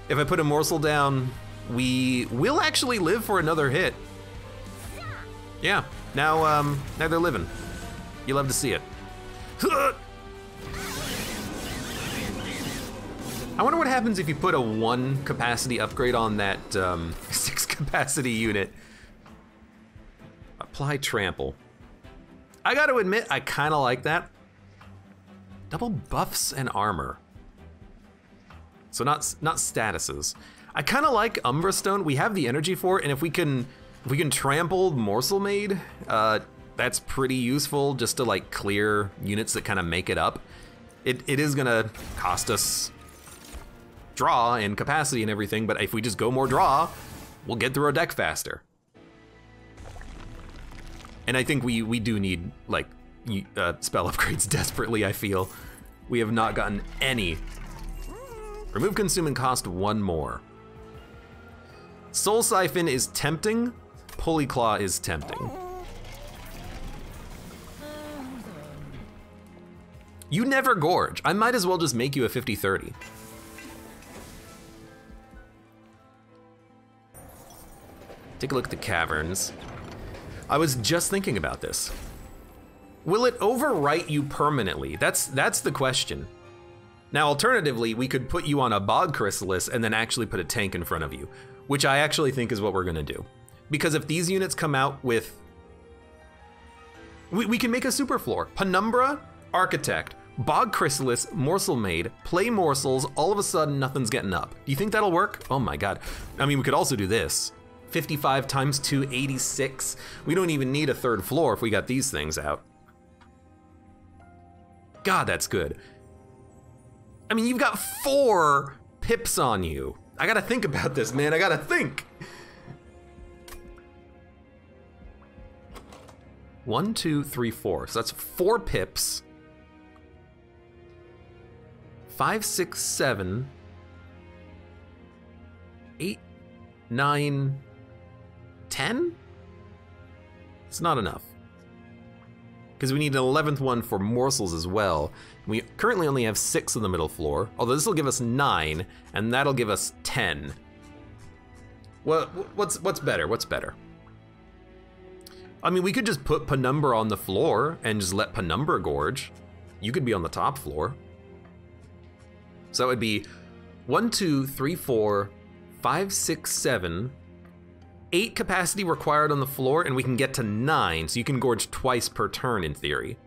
Speaker 1: if I put a morsel down, we will actually live for another hit. Yeah, now they're living. You love to see it. I wonder what happens if you put a 1 capacity upgrade on that 6 capacity unit. Apply trample. I gotta admit, I kinda like that. Double buffs and armor. So not statuses. I kinda like Umbra Stone. We have the energy for it, and if we can trample Morsel Maid, that's pretty useful just to like clear units that kind of make it up. It is gonna cost us draw and capacity and everything, but if we just go more draw, we'll get through our deck faster. And I think we do need like spell upgrades desperately, I feel. We have not gotten any. Remove consume and cost 1 more. Soul Siphon is tempting, Pulley Claw is tempting. You never gorge. I might as well just make you a 50-30. Take a look at the caverns. I was just thinking about this. Will it overwrite you permanently? That's the question. Now, alternatively, we could put you on a Bog Chrysalis and then actually put a tank in front of you, which I actually think is what we're gonna do. Because if these units come out with... We can make a super floor. Penumbra, Architect, Bog Chrysalis, Morsel Maid, play morsels, all of a sudden nothing's getting up. Do you think that'll work? Oh my God. I mean, we could also do this. 55 times 2, 86. We don't even need a 3rd floor if we got these things out. God, that's good. I mean, you've got 4 pips on you. I gotta think about this, man. I gotta think. 1, 2, 3, 4. So that's 4 pips. 5, 6, 7, 8, 9, 10? It's not enough. Because we need an 11th one for morsels as well. We currently only have 6 on the middle floor, although this will give us 9, and that'll give us 10. Well, what's better? What's better? I mean, we could just put Penumbra on the floor and just let Penumbra gorge. You could be on the top floor. So it would be 1, 2, 3, 4, 5, 6, 7, 8 capacity required on the floor, and we can get to 9, so you can gorge twice per turn in theory.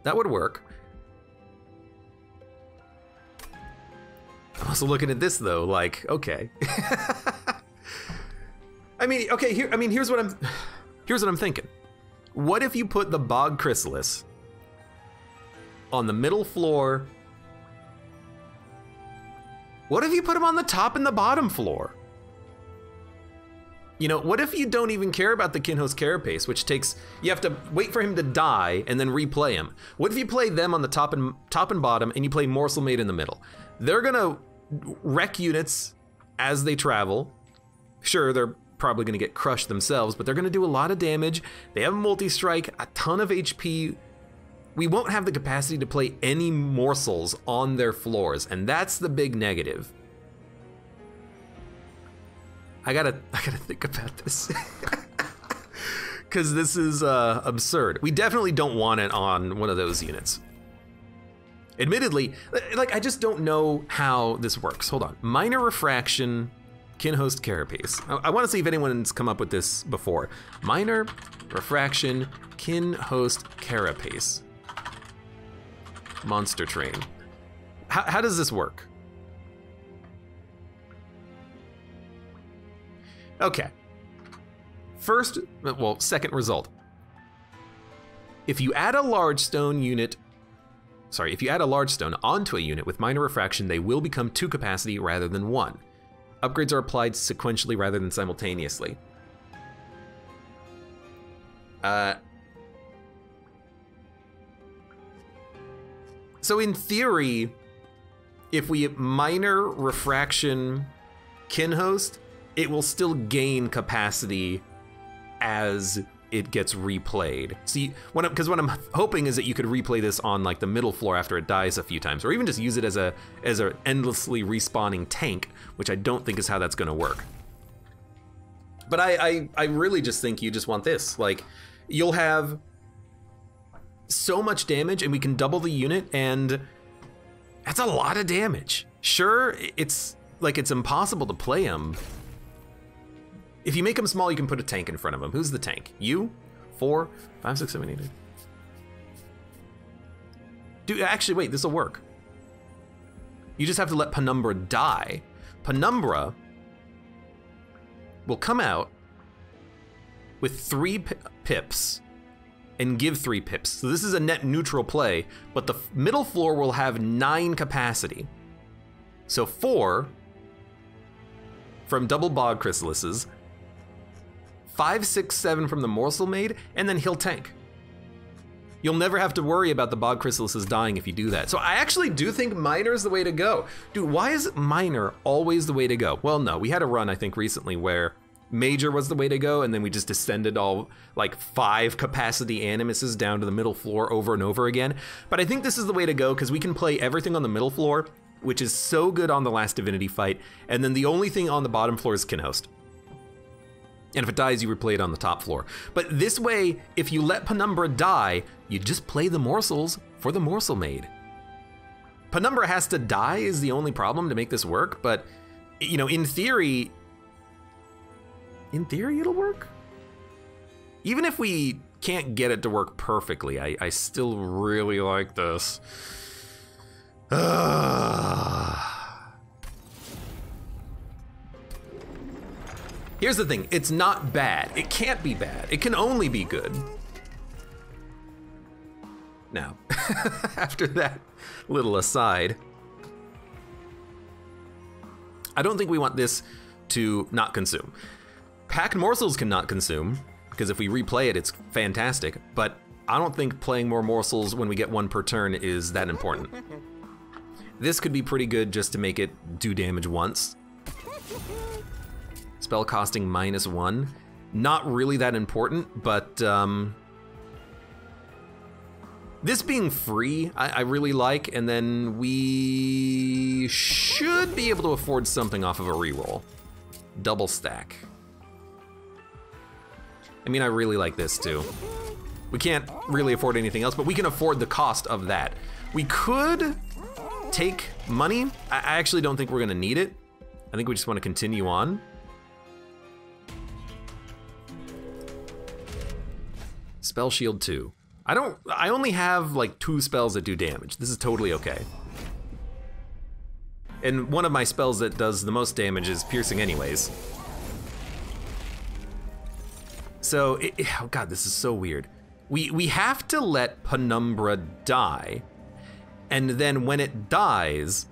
Speaker 1: That would work. I'm also looking at this though, like, okay. I mean, okay, here's what I'm thinking. What if you put the Bog Chrysalis on the middle floor? What if you put him on the top and the bottom floor? You know, what if you don't even care about the Kinhost Carapace, which takes, you have to wait for him to die and then replay him. What if you play them on the top and bottom and you play Morsel Maid in the middle? They're gonna wreck units as they travel. Sure, they're probably gonna get crushed themselves, but they're gonna do a lot of damage. They have multi-strike, a ton of HP. We won't have the capacity to play any morsels on their floors, and that's the big negative. I gotta think about this. Because this is absurd. We definitely don't want it on one of those units. Admittedly, like, I just don't know how this works. Hold on. Minor Refraction, Kinhost Carapace. I want to see if anyone's come up with this before. Minor Refraction, Kinhost Carapace. Monster Train. How does this work? Okay. Second result. If you add a large stone onto a unit with minor refraction, they will become 2 capacity rather than 1. Upgrades are applied sequentially rather than simultaneously. So in theory, if we minor refraction Kinhost, it will still gain capacity as it gets replayed. See, because what I'm hoping is that you could replay this on like the middle floor after it dies a few times, or even just use it as a endlessly respawning tank, which I don't think is how that's gonna work. But I really just think you just want this. Like, you'll have so much damage and we can double the unit, and that's a lot of damage. Sure, it's impossible to play him. If you make him small, you can put a tank in front of him. Who's the tank? You? 4, 5, 6, 7, 8, 9. Dude, actually, wait, this'll work. You just have to let Penumbra die. Penumbra will come out with 3 pips and give 3 pips. So this is a net neutral play, but the middle floor will have 9 capacity. So 4 from double Bog Chrysalises, 5, 6, 7 from the Morsel Maid, and then he'll tank. You'll never have to worry about the Bog Chrysalises dying if you do that. So I actually do think minor is the way to go. Dude, why is minor always the way to go? Well, no, we had a run, I think, recently where major was the way to go, and then we just descended all like 5 capacity animuses down to the middle floor over and over again. But I think this is the way to go because we can play everything on the middle floor, which is so good on the last Divinity fight, and then the only thing on the bottom floor is Kinhost. And if it dies, you replay it on the top floor. But this way, if you let Penumbra die, you just play the morsels for the Morsel Maid. Penumbra has to die is the only problem to make this work, but, you know, in theory it'll work. Even if we can't get it to work perfectly, I still really like this. Here's the thing, it's not bad. It can't be bad. It can only be good. Now, after that little aside, I don't think we want this to not consume. Packed morsels cannot consume, because if we replay it, it's fantastic, but I don't think playing more morsels when we get 1 per turn is that important. This could be pretty good just to make it do damage once. Spell costing -1. Not really that important, but this being free, I really like, and then we should be able to afford something off of a reroll. Double stack. I mean, I really like this too. We can't really afford anything else, but we can afford the cost of that. We could take money. I actually don't think we're gonna need it. I think we just wanna continue on. Spell shield 2. I only have like 2 spells that do damage. This is totally okay. And one of my spells that does the most damage is piercing anyways. So, oh God, this is so weird. We have to let Penumbra die, and then when it dies,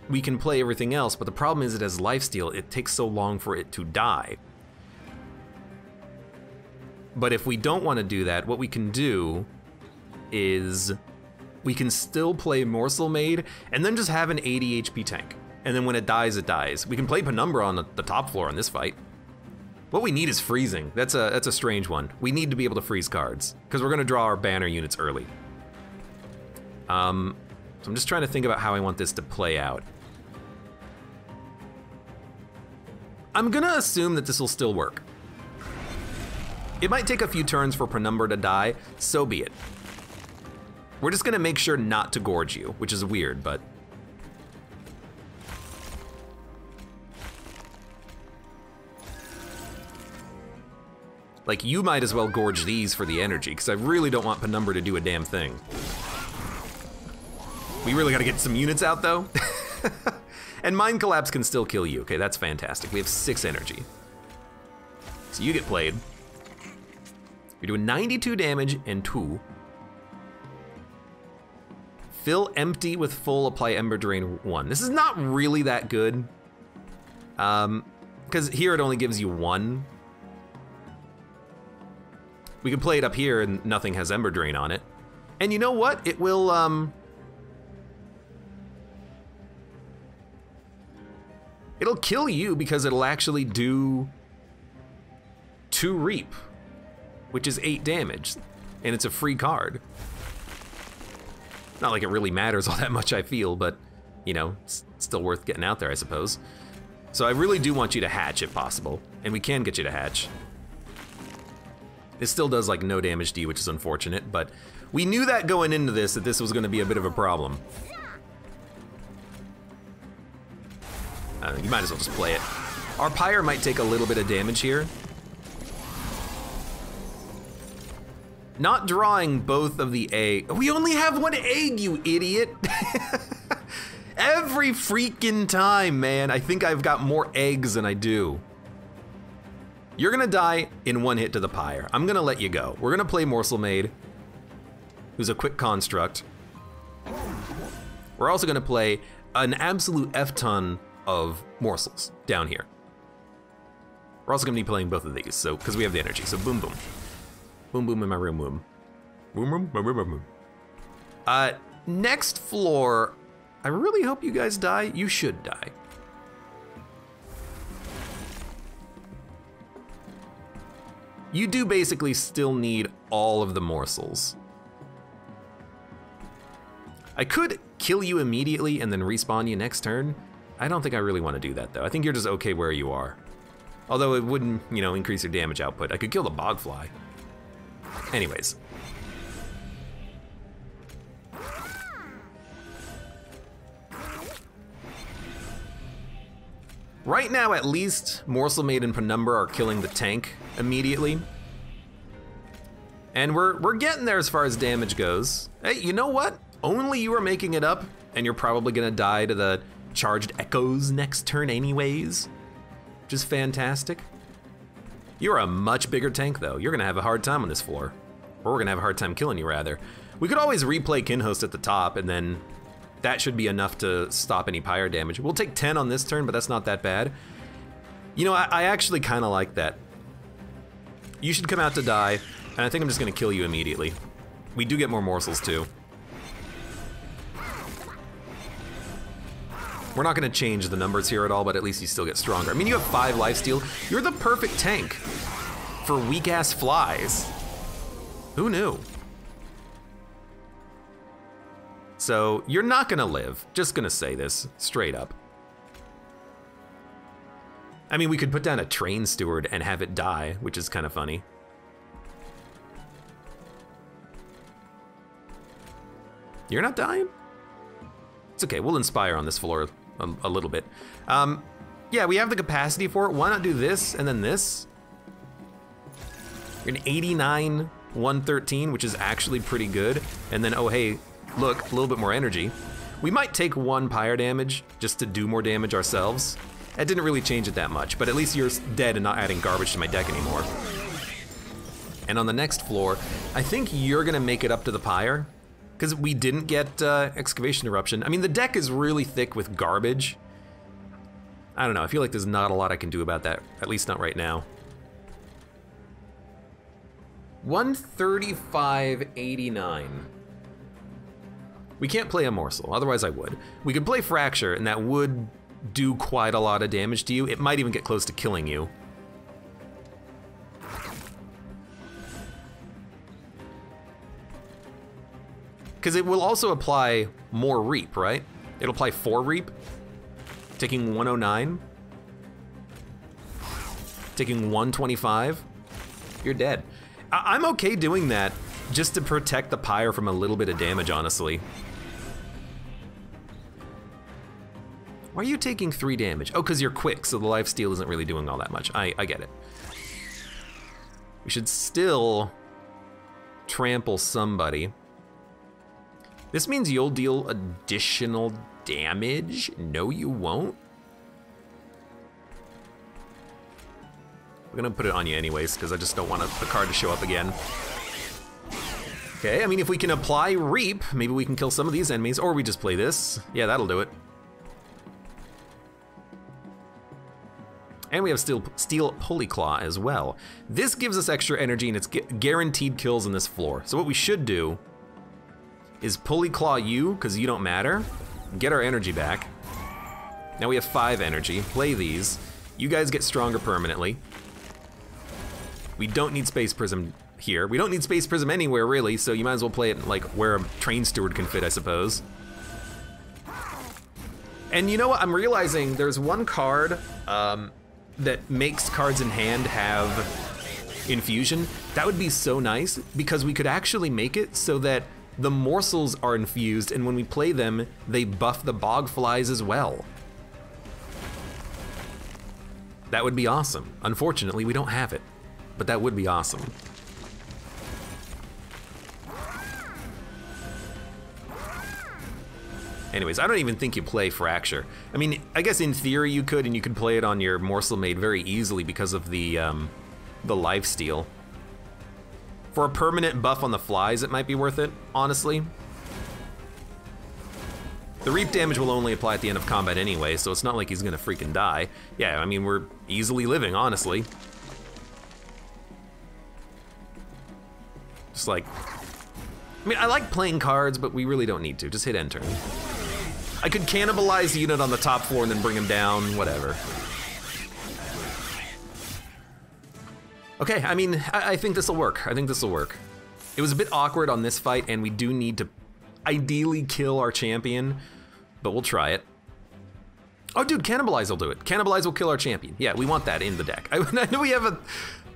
Speaker 1: we can play everything else, but the problem is it has lifesteal. It takes so long for it to die. But if we don't want to do that, what we can do is we can still play Morsel Maid and then just have an 80 HP tank. And then when it dies, it dies. We can play Penumbra on the top floor in this fight. What we need is freezing. That's a strange one. We need to be able to freeze cards because we're gonna draw our banner units early. So I'm just trying to think about how I want this to play out. I'm gonna assume that this will still work. It might take a few turns for Penumbra to die, so be it. We're just gonna make sure not to gorge you, which is weird, but. Like, you might as well gorge these for the energy, because I really don't want Penumbra to do a damn thing. We really gotta get some units out, though. And Mind Collapse can still kill you. Okay, that's fantastic. We have 6 energy. So you get played. You're doing 92 damage and 2. Fill empty with full, apply Ember Drain 1. This is not really that good. Because here it only gives you 1. We can play it up here and nothing has Ember Drain on it. And you know what? It will, it'll kill you because it'll actually do 2 Reap, which is 8 damage, and it's a free card. Not like it really matters all that much, I feel, but, you know, it's still worth getting out there, I suppose. So I really do want you to hatch if possible, and we can get you to hatch. It still does like no damage to you, which is unfortunate, but we knew that going into this, that this was gonna be a bit of a problem. You might as well just play it. Our Pyre might take a little bit of damage here. Not drawing both of the egg. We only have 1 egg, you idiot. Every freaking time, man. I think I've got more eggs than I do. You're gonna die in 1 hit to the Pyre. I'm gonna let you go. We're gonna play Morsel Maid, who's a quick construct. We're also gonna play an absolute F-ton of morsels down here. We're also gonna be playing both of these, so because we have the energy. So boom, boom. Boom, boom in my room, boom. Boom, boom, boom, boom, boom. Next floor, I really hope you guys die. You should die. You do basically still need all of the morsels. I could kill you immediately and then respawn you next turn. I don't think I really want to do that though. I think you're just okay where you are. Although it wouldn't, you know, increase your damage output. I could kill the Bogfly. Anyways. Right now, at least, Morsel Maid and Penumbra are killing the tank immediately. And we're getting there as far as damage goes. Hey, you know what? Only you are making it up, and you're probably gonna die to the charged echoes next turn anyways, which is fantastic. You're a much bigger tank though. You're gonna have a hard time on this floor. Or we're gonna have a hard time killing you rather. We could always replay Kinhost at the top and then that should be enough to stop any Pyre damage. We'll take 10 on this turn, but that's not that bad. You know, I actually kinda like that. You should come out to die, and I think I'm just gonna kill you immediately. We do get more morsels too. We're not gonna change the numbers here at all, but at least you still get stronger. I mean, you have 5 lifesteal. You're the perfect tank for weak-ass flies. Who knew? So, you're not gonna live. Just gonna say this, straight up. I mean, we could put down a train steward and have it die, which is kind of funny. You're not dying? It's okay, we'll inspire on this floor a little bit. Yeah, we have the capacity for it. Why not do this and then this? You're an 89, 113, which is actually pretty good. And then, oh hey, look, a little bit more energy. We might take 1 pyre damage just to do more damage ourselves. That didn't really change it that much, but at least you're dead and not adding garbage to my deck anymore. And on the next floor, I think you're gonna make it up to the pyre, because we didn't get excavation eruption. I mean, the deck is really thick with garbage. I don't know, I feel like there's not a lot I can do about that, at least not right now. 135.89. We can't play a morsel, otherwise I would. We could play fracture, and that would do quite a lot of damage to you. It might even get close to killing you. Because it will also apply more reap, right? It'll apply 4 reap, taking 109, taking 125. You're dead. I'm okay doing that just to protect the pyre from a little bit of damage, honestly. Why are you taking 3 damage? Oh, because you're quick, so the lifesteal isn't really doing all that much. I get it. We should still trample somebody. This means you'll deal additional damage? No, you won't. I'm gonna put it on you anyways, because I just don't want the card to show up again. Okay, I mean, if we can apply Reap, maybe we can kill some of these enemies, or we just play this. Yeah, that'll do it. And we have Steel Polyclaw as well. This gives us extra energy, and it's guaranteed kills on this floor. So what we should do is Polyclaw you, because you don't matter, get our energy back. Now we have 5 energy, play these. You guys get stronger permanently. We don't need Space Prism here. We don't need Space Prism anywhere, really, so you might as well play it like where a Train Steward can fit, I suppose. And you know what, I'm realizing there's one card that makes cards in hand have infusion. That would be so nice, because we could actually make it so that the morsels are infused, and when we play them, they buff the bog flies as well. That would be awesome. Unfortunately, we don't have it, but that would be awesome. Anyways, I don't even think you play Fracture. I mean, I guess in theory you could, and you could play it on your Morsel Maid very easily because of the lifesteal. For a permanent buff on the flies, it might be worth it, honestly. The Reap damage will only apply at the end of combat anyway, so it's not like he's gonna freaking die. Yeah, I mean, we're easily living, honestly. Just like, I mean, I like playing cards, but we really don't need to. Just hit end turn. I could cannibalize the unit on the top floor and then bring him down, whatever. Okay, I mean, I think this'll work. I think this'll work. It was a bit awkward on this fight, and we do need to ideally kill our champion, but we'll try it. Oh, dude, Cannibalize will do it. Cannibalize will kill our champion. Yeah, we want that in the deck. I know we have an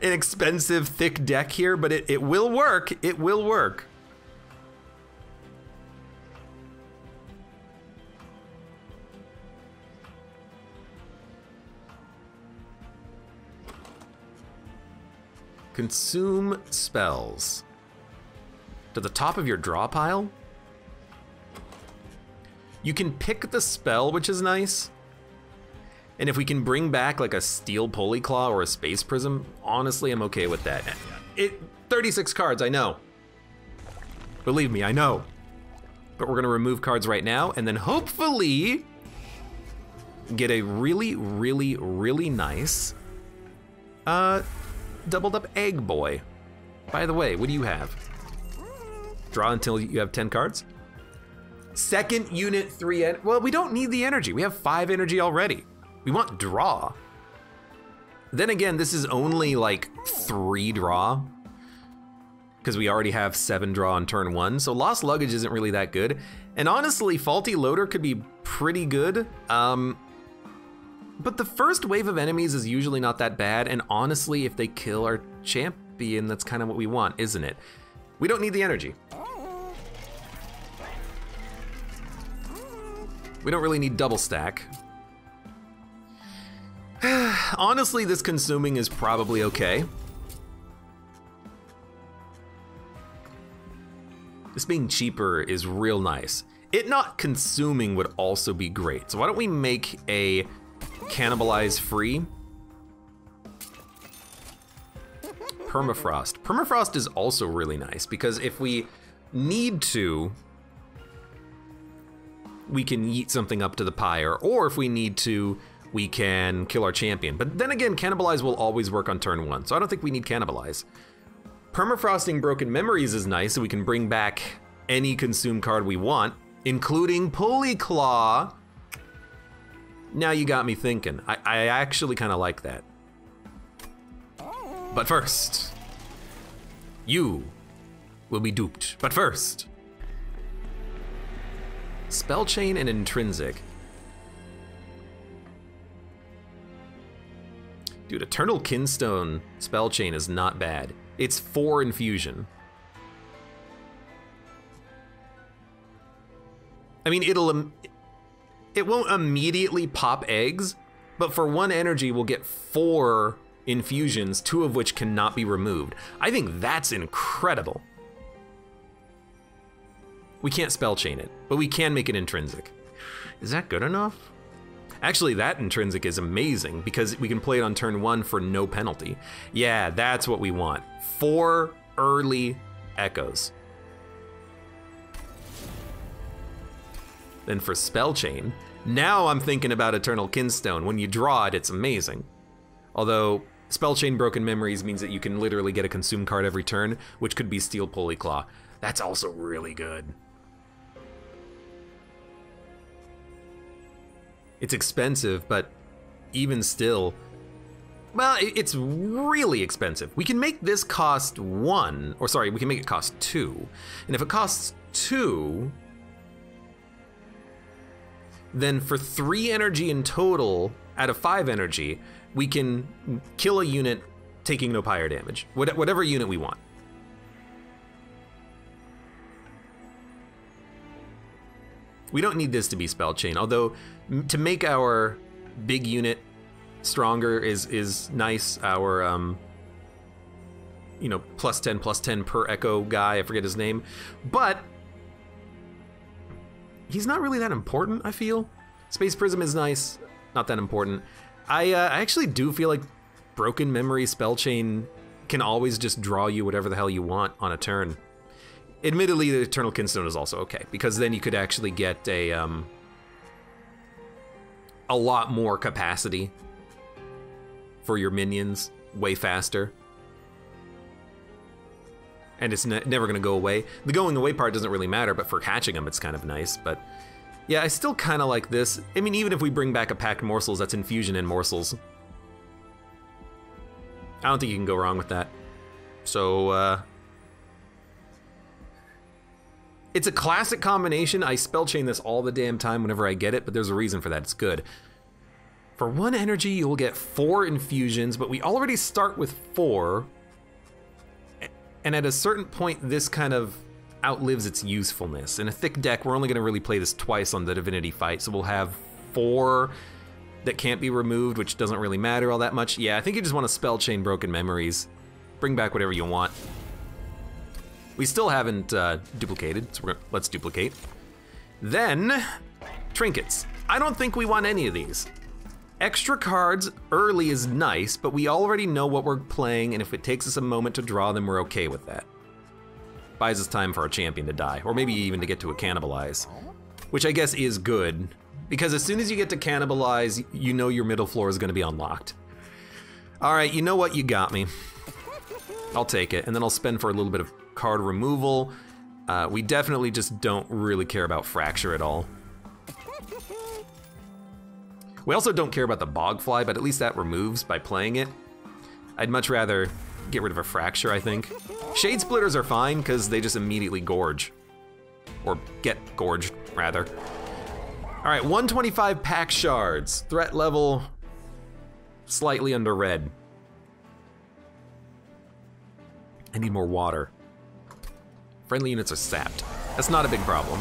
Speaker 1: expensive, thick deck here, but it will work. It will work. Consume spells. To the top of your draw pile? You can pick the spell, which is nice. And if we can bring back like a Steel Polyclaw or a Space Prism, honestly, I'm okay with that. 36 cards, I know. Believe me, I know. But we're gonna remove cards right now, and then hopefully get a really, really, really nice doubled up Egg Boy. By the way, what do you have? Draw until you have 10 cards? Second unit 3, well, we don't need the energy. We have 5 energy already. We want draw. Then again, this is only like 3 draw, because we already have 7 draw on turn 1, so lost luggage isn't really that good. And honestly, faulty loader could be pretty good. But the first wave of enemies is usually not that bad, and honestly, if they kill our champion, that's kind of what we want, isn't it? We don't need the energy. We don't really need double stack. Honestly, this consuming is probably okay. This being cheaper is real nice. It not consuming would also be great. So why don't we make a cannibalize free? Permafrost. Permafrost is also really nice because if we need to, we can yeet something up to the pyre, or if we need to, we can kill our champion. But then again, cannibalize will always work on turn 1, so I don't think we need cannibalize. Permafrosting broken memories is nice, so we can bring back any consume card we want, including Pulley Claw. Now you got me thinking. I actually kind of like that. But first, you will be duped. But first, Spell Chain and Intrinsic. Dude, Eternal Kinstone Spell Chain is not bad. It's 4 infusion. I mean, it won't immediately pop eggs, but for 1 energy, we'll get 4 infusions, 2 of which cannot be removed. I think that's incredible. We can't spell chain it, but we can make it intrinsic. Is that good enough? Actually, that intrinsic is amazing because we can play it on turn 1 for no penalty. Yeah, that's what we want. 4 early echoes. Then for spell chain, now I'm thinking about Eternal Kinstone. When you draw it, it's amazing. Although spell chain broken memories means that you can literally get a consume card every turn, which could be Steel Pulley Claw. That's also really good. It's expensive, but even still, well, it's really expensive. We can make this cost 1, or sorry, we can make it cost 2. And if it costs 2, then for 3 energy in total out of 5 energy, we can kill a unit taking no pyre damage, whatever unit we want. We don't need this to be spell chain, although to make our big unit stronger is nice. Our you know, +10/+10 per echo guy, I forget his name, but he's not really that important, I feel. Space Prism is nice, not that important. I actually do feel like Broken Memory spell chain can always just draw you whatever the hell you want on a turn. Admittedly, the Eternal Kinstone is also okay, because then you could actually get a lot more capacity for your minions way faster. And it's never gonna go away. The going away part doesn't really matter, but for catching them, it's kind of nice. But yeah, I still kind of like this. I mean, even if we bring back a Packed Morsels, that's infusion and morsels. I don't think you can go wrong with that. So, it's a classic combination. I spell chain this all the damn time whenever I get it, but there's a reason for that. It's good. For 1 energy, you'll get 4 infusions, but we already start with 4. And at a certain point, this kind of outlives its usefulness. In a thick deck, we're only gonna really play this twice on the Divinity fight, so we'll have 4 that can't be removed, which doesn't really matter all that much. Yeah, I think you just wanna spell chain Broken Memories. Bring back whatever you want. We still haven't duplicated, so let's duplicate. Then, trinkets. I don't think we want any of these. Extra cards early is nice, but we already know what we're playing, and if it takes us a moment to draw them, we're okay with that. Buys us time for our champion to die, or maybe even to get to a cannibalize, which I guess is good, because as soon as you get to cannibalize, you know your middle floor is gonna be unlocked. All right, you know what, you got me. I'll take it, and then I'll spend for a little bit of card removal. We definitely just don't really care about Fracture at all. We also don't care about the Bogfly, but at least that removes by playing it. I'd much rather get rid of a Fracture, I think. Shade Splitters are fine, because they just immediately gorge. Or get gorged, rather. All right, 125 Pack Shards. Threat level, slightly under red. I need more water. Friendly units are sapped. That's not a big problem.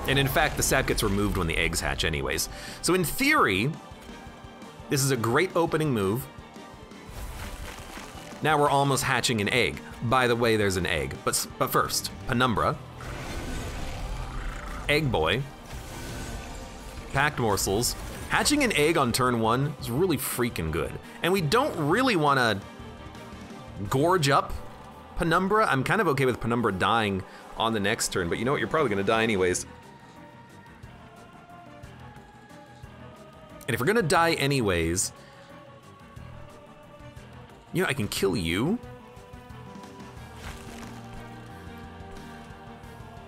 Speaker 1: And in fact, the sap gets removed when the eggs hatch anyways. So in theory, this is a great opening move. Now we're almost hatching an egg. By the way, there's an egg. But first, Penumbra. Egg Boy. Packed Morsels. Hatching an egg on turn 1 is really freaking good. And we don't really want to gorge up Penumbra. I'm kind of okay with Penumbra dying on the next turn, but you know what? You're probably going to die anyways. And if we're going to die anyways, you know, I can kill you.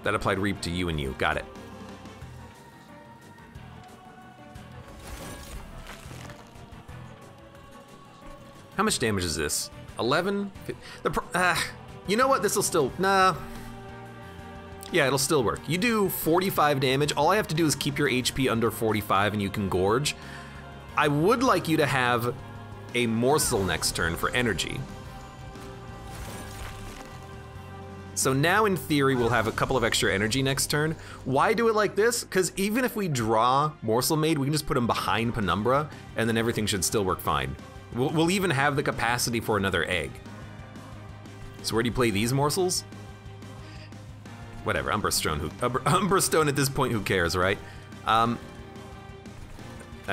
Speaker 1: That applied Reap to you and you. Got it. How much damage is this? 11? You know what? This will still, nah. Yeah, it'll still work. You do 45 damage. All I have to do is keep your HP under 45 and you can gorge. I would like you to have a morsel next turn for energy. So now in theory, we'll have a couple of extra energy next turn. Why do it like this? Because even if we draw Morsel Maid, we can just put them behind Penumbra and then everything should still work fine. We'll even have the capacity for another egg. So where do you play these morsels? Whatever, Umberstone at this point, who cares, right? That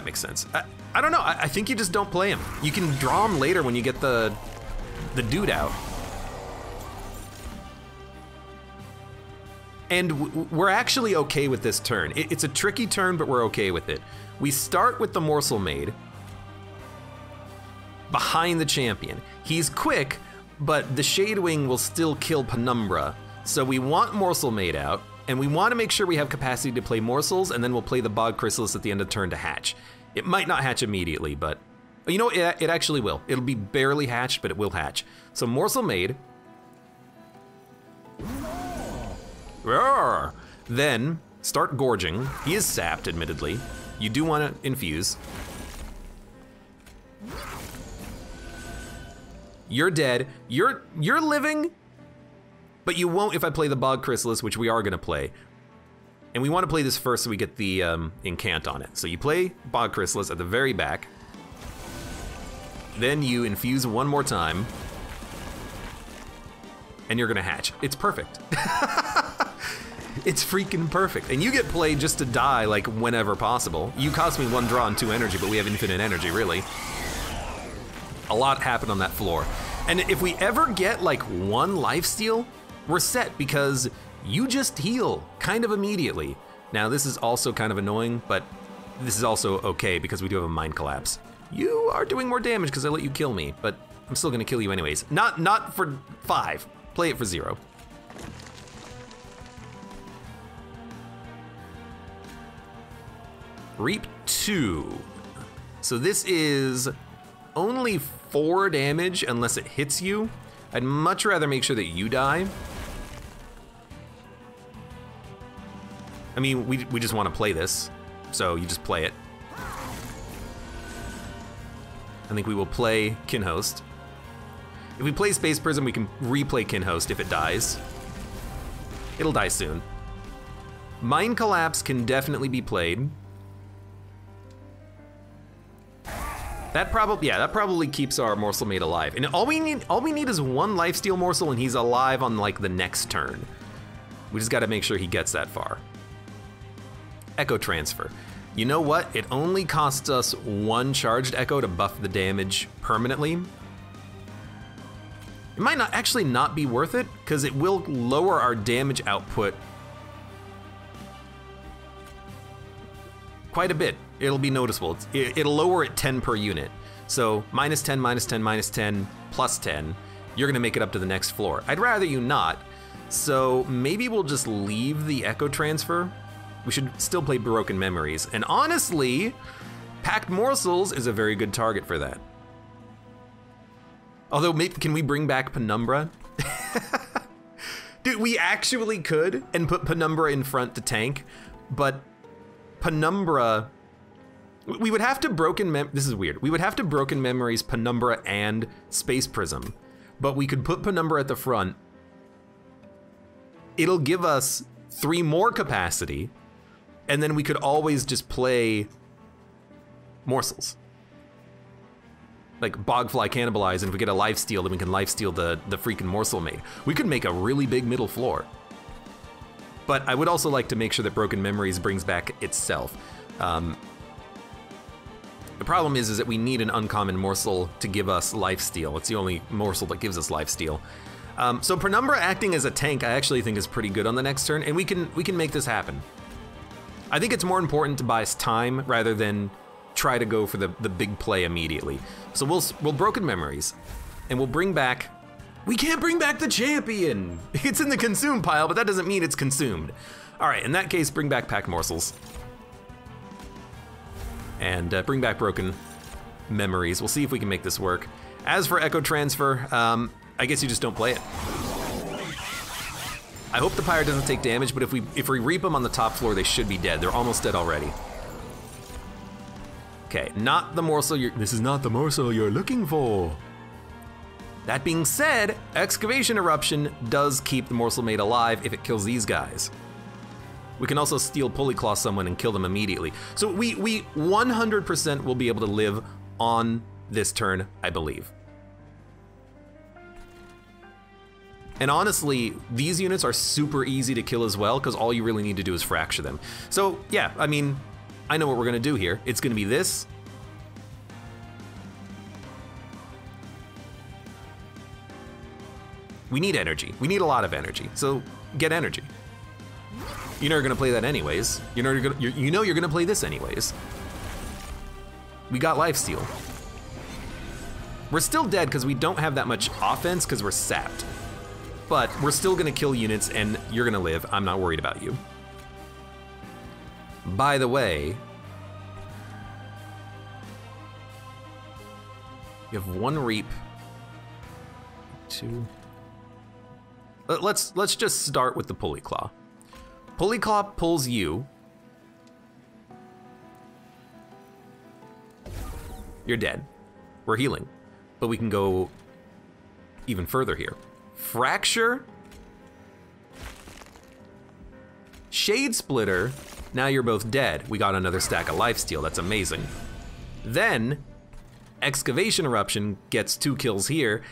Speaker 1: makes sense. I don't know, I think you just don't play him. You can draw him later when you get the dude out. And we're actually okay with this turn. It's a tricky turn, but we're okay with it. We start with the Morsel Maid behind the champion. He's quick, but the Shadewing will still kill Penumbra. So we want Morsel Maid out, and we want to make sure we have capacity to play Morsels, and then we'll play the Bog Chrysalis at the end of turn to hatch. It might not hatch immediately, but you know, it actually will. It'll be barely hatched, but it will hatch. So Morsel Maid. Roar. Then start gorging. He is sapped, admittedly. You do want to infuse. You're dead. You're living, but you won't if I play the Bog Chrysalis, which we are gonna play. And we want to play this first so we get the incant on it. So you play Bog Chrysalis at the very back. Then you infuse one more time. And you're gonna hatch. It's perfect. It's freaking perfect. And you get played just to die like whenever possible. You cost me 1 draw and 2 energy, but we have infinite energy, really. A lot happened on that floor. And if we ever get like 1 lifesteal, we're set because you just heal kind of immediately. Now this is also kind of annoying, but this is also okay because we do have a Mind Collapse. You are doing more damage because I let you kill me, but I'm still gonna kill you anyways. Not for 5, play it for 0. Reap 2. So this is only 4 damage unless it hits you. I'd much rather make sure that you die. I mean, we just want to play this, so you just play it. I think we will play Kinhost. If we play Space Prism, we can replay Kinhost if it dies. It'll die soon. Mind Collapse can definitely be played. That probably keeps our Morsel Maid alive. And all we need is 1 lifesteal morsel and he's alive on like the next turn. We just gotta make sure he gets that far. Echo Transfer. You know what? It only costs us 1 charged Echo to buff the damage permanently. It might not actually not be worth it because it will lower our damage output quite a bit. It'll be noticeable. It'll lower it 10 per unit. So -10, -10, -10, +10. You're gonna make it up to the next floor. I'd rather you not. So maybe we'll just leave the Echo Transfer. We should still play Broken Memories. And honestly, Packed Morsels is a very good target for that. Although, maybe, can we bring back Penumbra? Dude, we actually could and put Penumbra in front to tank, but Penumbra, we would have to this is weird. We would have to Broken Memories, Penumbra, and Space Prism, but we could put Penumbra at the front. It'll give us 3 more capacity, and then we could always just play Morsels. Like Bogfly Cannibalize, and if we get a lifesteal, then we can lifesteal the freaking Morsel Mate. We could make a really big middle floor. But I would also like to make sure that Broken Memories brings back itself. The problem is that we need an uncommon morsel to give us lifesteal. It's the only morsel that gives us lifesteal. So Penumbra acting as a tank, I actually think is pretty good on the next turn, and we can make this happen. I think it's more important to buy us time rather than try to go for the big play immediately. So we'll Broken Memories, and we'll bring back. We can't bring back the champion. It's in the consume pile, but that doesn't mean it's consumed. All right, in that case, bring back Packed Morsels, and bring back Broken Memories. We'll see if we can make this work. As for Echo Transfer, I guess you just don't play it. I hope the Pyre doesn't take damage, but if we reap them on the top floor, they should be dead. They're almost dead already. Okay, not the morsel this is not the morsel you're looking for. That being said, Excavation Eruption does keep the Morsel Mate alive if it kills these guys. We can also Steel Pulley Claw someone and kill them immediately. So we 100% will be able to live on this turn, I believe. And honestly, these units are super easy to kill as well, because all you really need to do is fracture them. So yeah, I mean, I know what we're gonna do here. It's gonna be this. We need energy. We need a lot of energy. So get energy. You know you're gonna play that anyways. You know you're gonna play this anyways. We got lifesteal. We're still dead because we don't have that much offense because we're sapped. But we're still gonna kill units and you're gonna live. I'm not worried about you. By the way, you have 1 reap, 2. Let's just start with the Pulley Claw. Pulley Claw pulls you. You're dead. We're healing, but we can go even further here. Fracture, Shade Splitter. Now you're both dead. We got another stack of lifesteal. That's amazing. Then Excavation Eruption gets 2 kills here.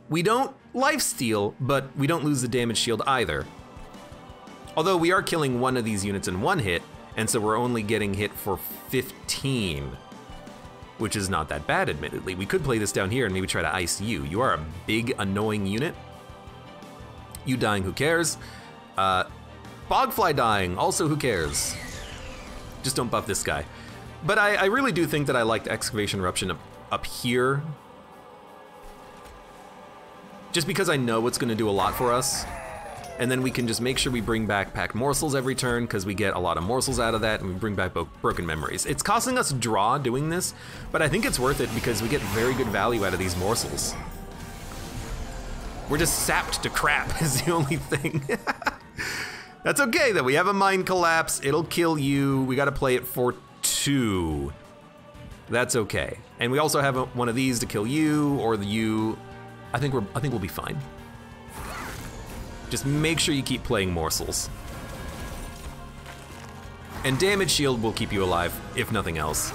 Speaker 1: We don't lifesteal, but we don't lose the damage shield either. Although we are killing one of these units in 1 hit, and so we're only getting hit for 15, which is not that bad, admittedly. We could play this down here and maybe try to ice you. You are a big, annoying unit. You dying, who cares? Bogfly dying, also who cares? Just don't buff this guy. But I really do think that I liked Excavation Eruption up here. Just because I know it's gonna do a lot for us. And then we can just make sure we bring back Packed Morsels every turn because we get a lot of morsels out of that, and we bring back Broken Memories. It's costing us draw doing this, but I think it's worth it because we get very good value out of these morsels. We're just sapped to crap is the only thing. That's okay though, we have a Mind Collapse, it'll kill you, we gotta play it for 2. That's okay. And we also have one of these to kill you, or you. I think we'll be fine. Just make sure you keep playing morsels. And Damage Shield will keep you alive, if nothing else.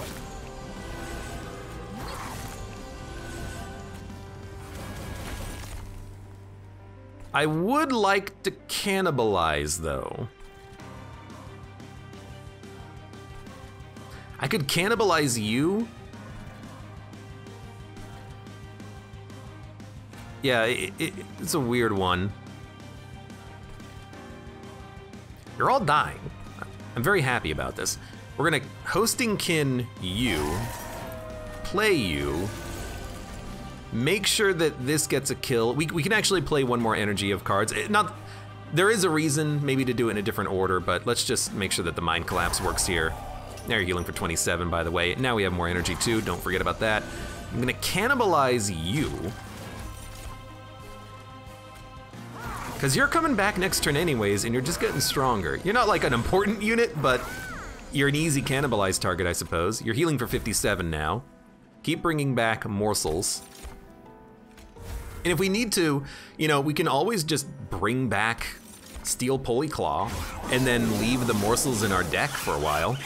Speaker 1: I would like to cannibalize, though. I could cannibalize you. Yeah, it's a weird one. You're all dying. I'm very happy about this. We're gonna Hosting Kin you, play you, make sure that this gets a kill. We can actually play 1 more energy of cards. There is a reason maybe to do it in a different order, but let's just make sure that the Mind Collapse works here. Now you're healing for 27, by the way. Now we have more energy too, don't forget about that. I'm gonna cannibalize you. Because you're coming back next turn anyways, and you're just getting stronger. You're not like an important unit, but you're an easy cannibalized target, I suppose. You're healing for 57 now. Keep bringing back morsels. And if we need to, you know, we can always just bring back Steel Polyclaw and then leave the morsels in our deck for a while.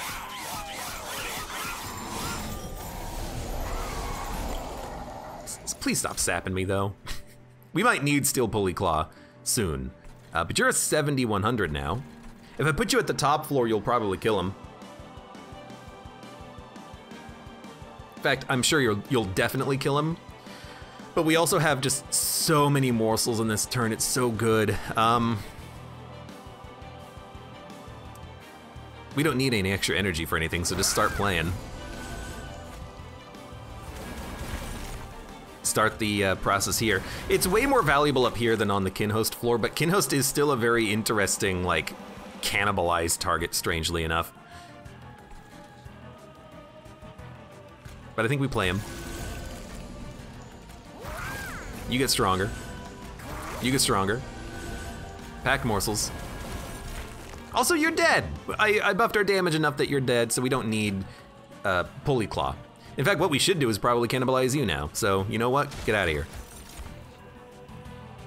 Speaker 1: Please stop sapping me, though. We might need Steel Polyclaw soon. But you're a 7100 now. If I put you at the top floor, you'll probably kill him. In fact, I'm sure you'll definitely kill him. But we also have just so many morsels in this turn, it's so good. We don't need any extra energy for anything, so just start playing. Start the process here. It's way more valuable up here than on the Kinhost floor, but Kinhost is still a very interesting, like, cannibalized target, strangely enough. But I think we play him. You get stronger. You get stronger. Pack morsels. Also, you're dead. I buffed our damage enough that you're dead, so we don't need Polyclaw. In fact, what we should do is probably cannibalize you now. So, you know what? Get out of here.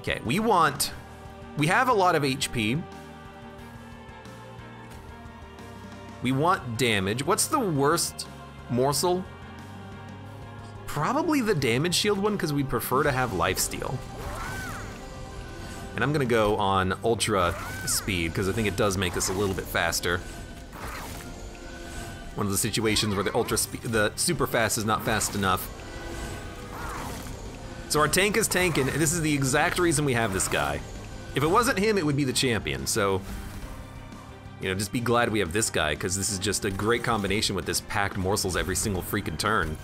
Speaker 1: Okay, we have a lot of HP. We want damage. What's the worst morsel? Probably the damage shield one, because we prefer to have lifesteal. And I'm gonna go on ultra speed, because I think it does make us a little bit faster. One of the situations where the super fast is not fast enough. So our tank is tanking, and this is the exact reason we have this guy. If it wasn't him, it would be the champion, so, you know, just be glad we have this guy, because this is just a great combination with this packed morsels every single freaking turn.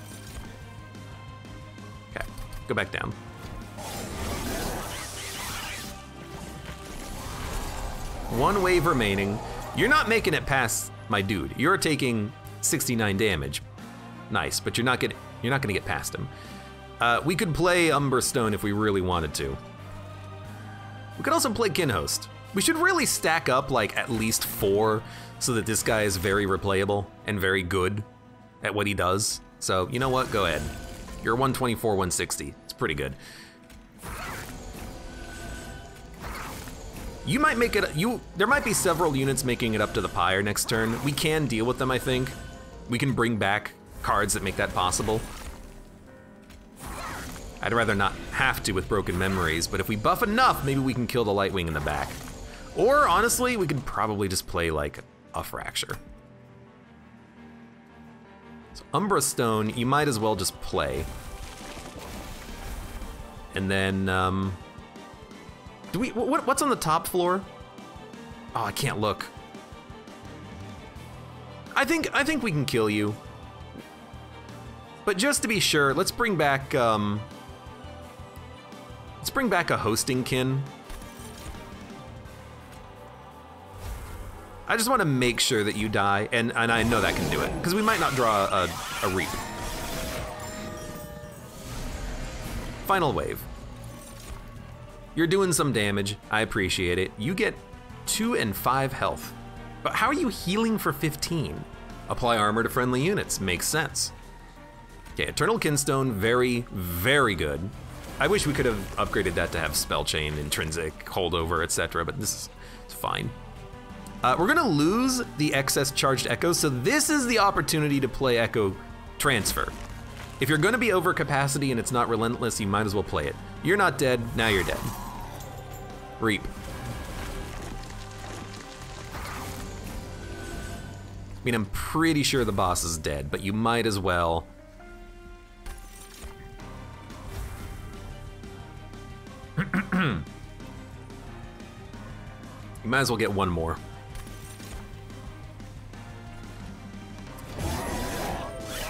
Speaker 1: Okay, go back down. One wave remaining. You're not making it past my dude. You're taking 69 damage. Nice, but you're not gonna get past him. We could play Umber Stone if we really wanted to. We could also play Kinhost. We should really stack up like at least 4 so that this guy is very replayable and very good at what he does. So, you know what? Go ahead. You're 124, 160. It's pretty good. You might make it, there might be several units making it up to the pyre next turn. We can deal with them, I think. We can bring back cards that make that possible. I'd rather not have to with Broken Memories, but if we buff enough, maybe we can kill the Lightwing in the back. Or honestly, we could probably just play like a Fracture. So Umbra Stone, you might as well just play. And then, what's on the top floor? Oh, I can't look. I think we can kill you. But just to be sure, let's bring back a hosting kin. I just want to make sure that you die, and I know that can do it, because we might not draw a reap. Final wave. You're doing some damage, I appreciate it. You get 2 and 5 health. But how are you healing for 15? Apply armor to friendly units, makes sense. Okay, Eternal Kinstone, very, very good. I wish we could have upgraded that to have Spell Chain, Intrinsic, Holdover, etc., but this is fine. We're gonna lose the excess charged Echo, so this is the opportunity to play Echo Transfer. If you're gonna be over capacity and it's not relentless, you might as well play it. You're not dead, now you're dead. Reap. I mean, I'm pretty sure the boss is dead, but you might as well. You might as well get one more.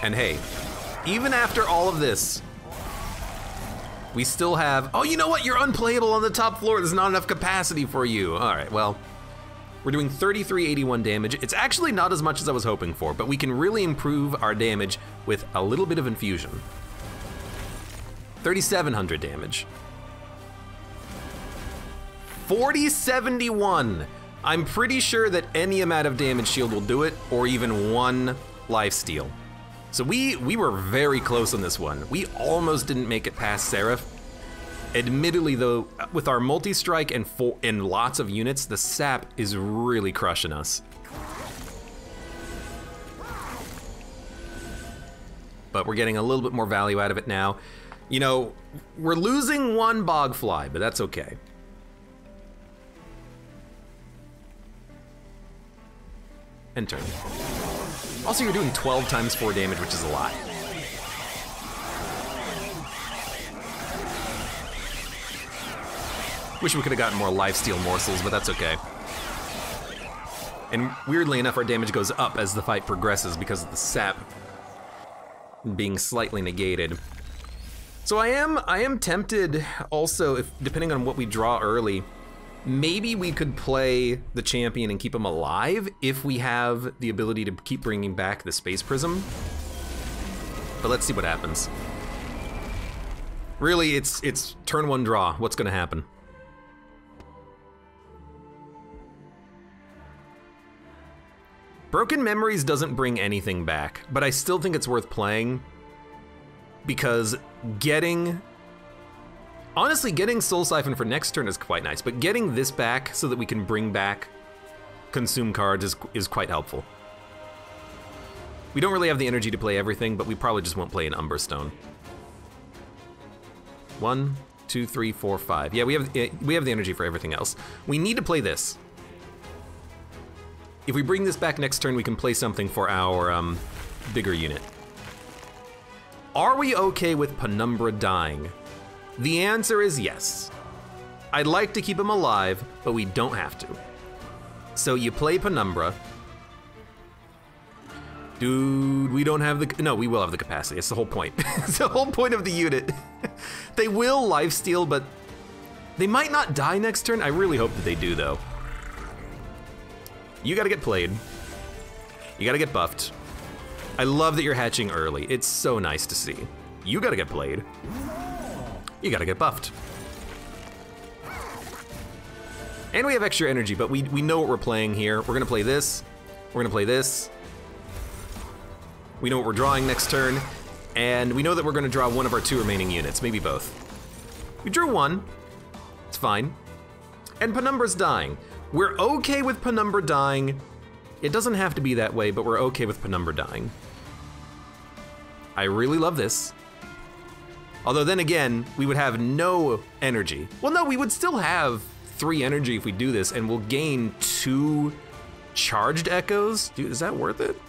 Speaker 1: And hey, even after all of this, We still have, oh, you know what? You're unplayable on the top floor. There's not enough capacity for you. All right, well, we're doing 3381 damage. It's actually not as much as I was hoping for, but we can really improve our damage with a little bit of infusion. 3700 damage. 4071. I'm pretty sure that any amount of damage shield will do it, or even one lifesteal. So we were very close on this one. We almost didn't make it past Seraph. Admittedly though, with our multi-strike and lots of units, the sap is really crushing us. But we're getting a little bit more value out of it now. You know, we're losing one bogfly, but that's okay. End turn. Also, you're doing 12 times 4 damage, which is a lot. Wish we could have gotten more lifesteal morsels, but that's okay. And weirdly enough, our damage goes up as the fight progresses because of the sap being slightly negated. So I am tempted also, if depending on what we draw early, maybe we could play the champion and keep him alive if we have the ability to keep bringing back the Space Prism. But let's see what happens. Really, it's turn one draw. What's gonna happen? Broken Memories doesn't bring anything back, but I still think it's worth playing because honestly, getting Soul Siphon for next turn is quite nice, but getting this back so that we can bring back consume cards is quite helpful. We don't really have the energy to play everything, but we probably just won't play an Umberstone. 1, 2, 3, 4, 5. Yeah, we have the energy for everything else. We need to play this. If we bring this back next turn, we can play something for our bigger unit. Are we okay with Penumbra dying? The answer is yes. I'd like to keep him alive, but we don't have to. So you play Penumbra. Dude, we don't have the, no, we will have the capacity. It's the whole point. It's the whole point of the unit. They will lifesteal, but they might not die next turn. I really hope that they do though. You gotta get played. You gotta get buffed. I love that you're hatching early. It's so nice to see. You gotta get played. You gotta get buffed. And we have extra energy, but we know what we're playing here. We're gonna play this. We're gonna play this. We know what we're drawing next turn. And we know that we're gonna draw one of our 2 remaining units, maybe both. We drew 1. It's fine. And Penumbra's dying. We're okay with Penumbra dying. It doesn't have to be that way, but we're okay with Penumbra dying. I really love this. Although then again, we would have no energy. Well, no, we would still have 3 energy if we do this, and we'll gain 2 charged echoes. Dude, is that worth it?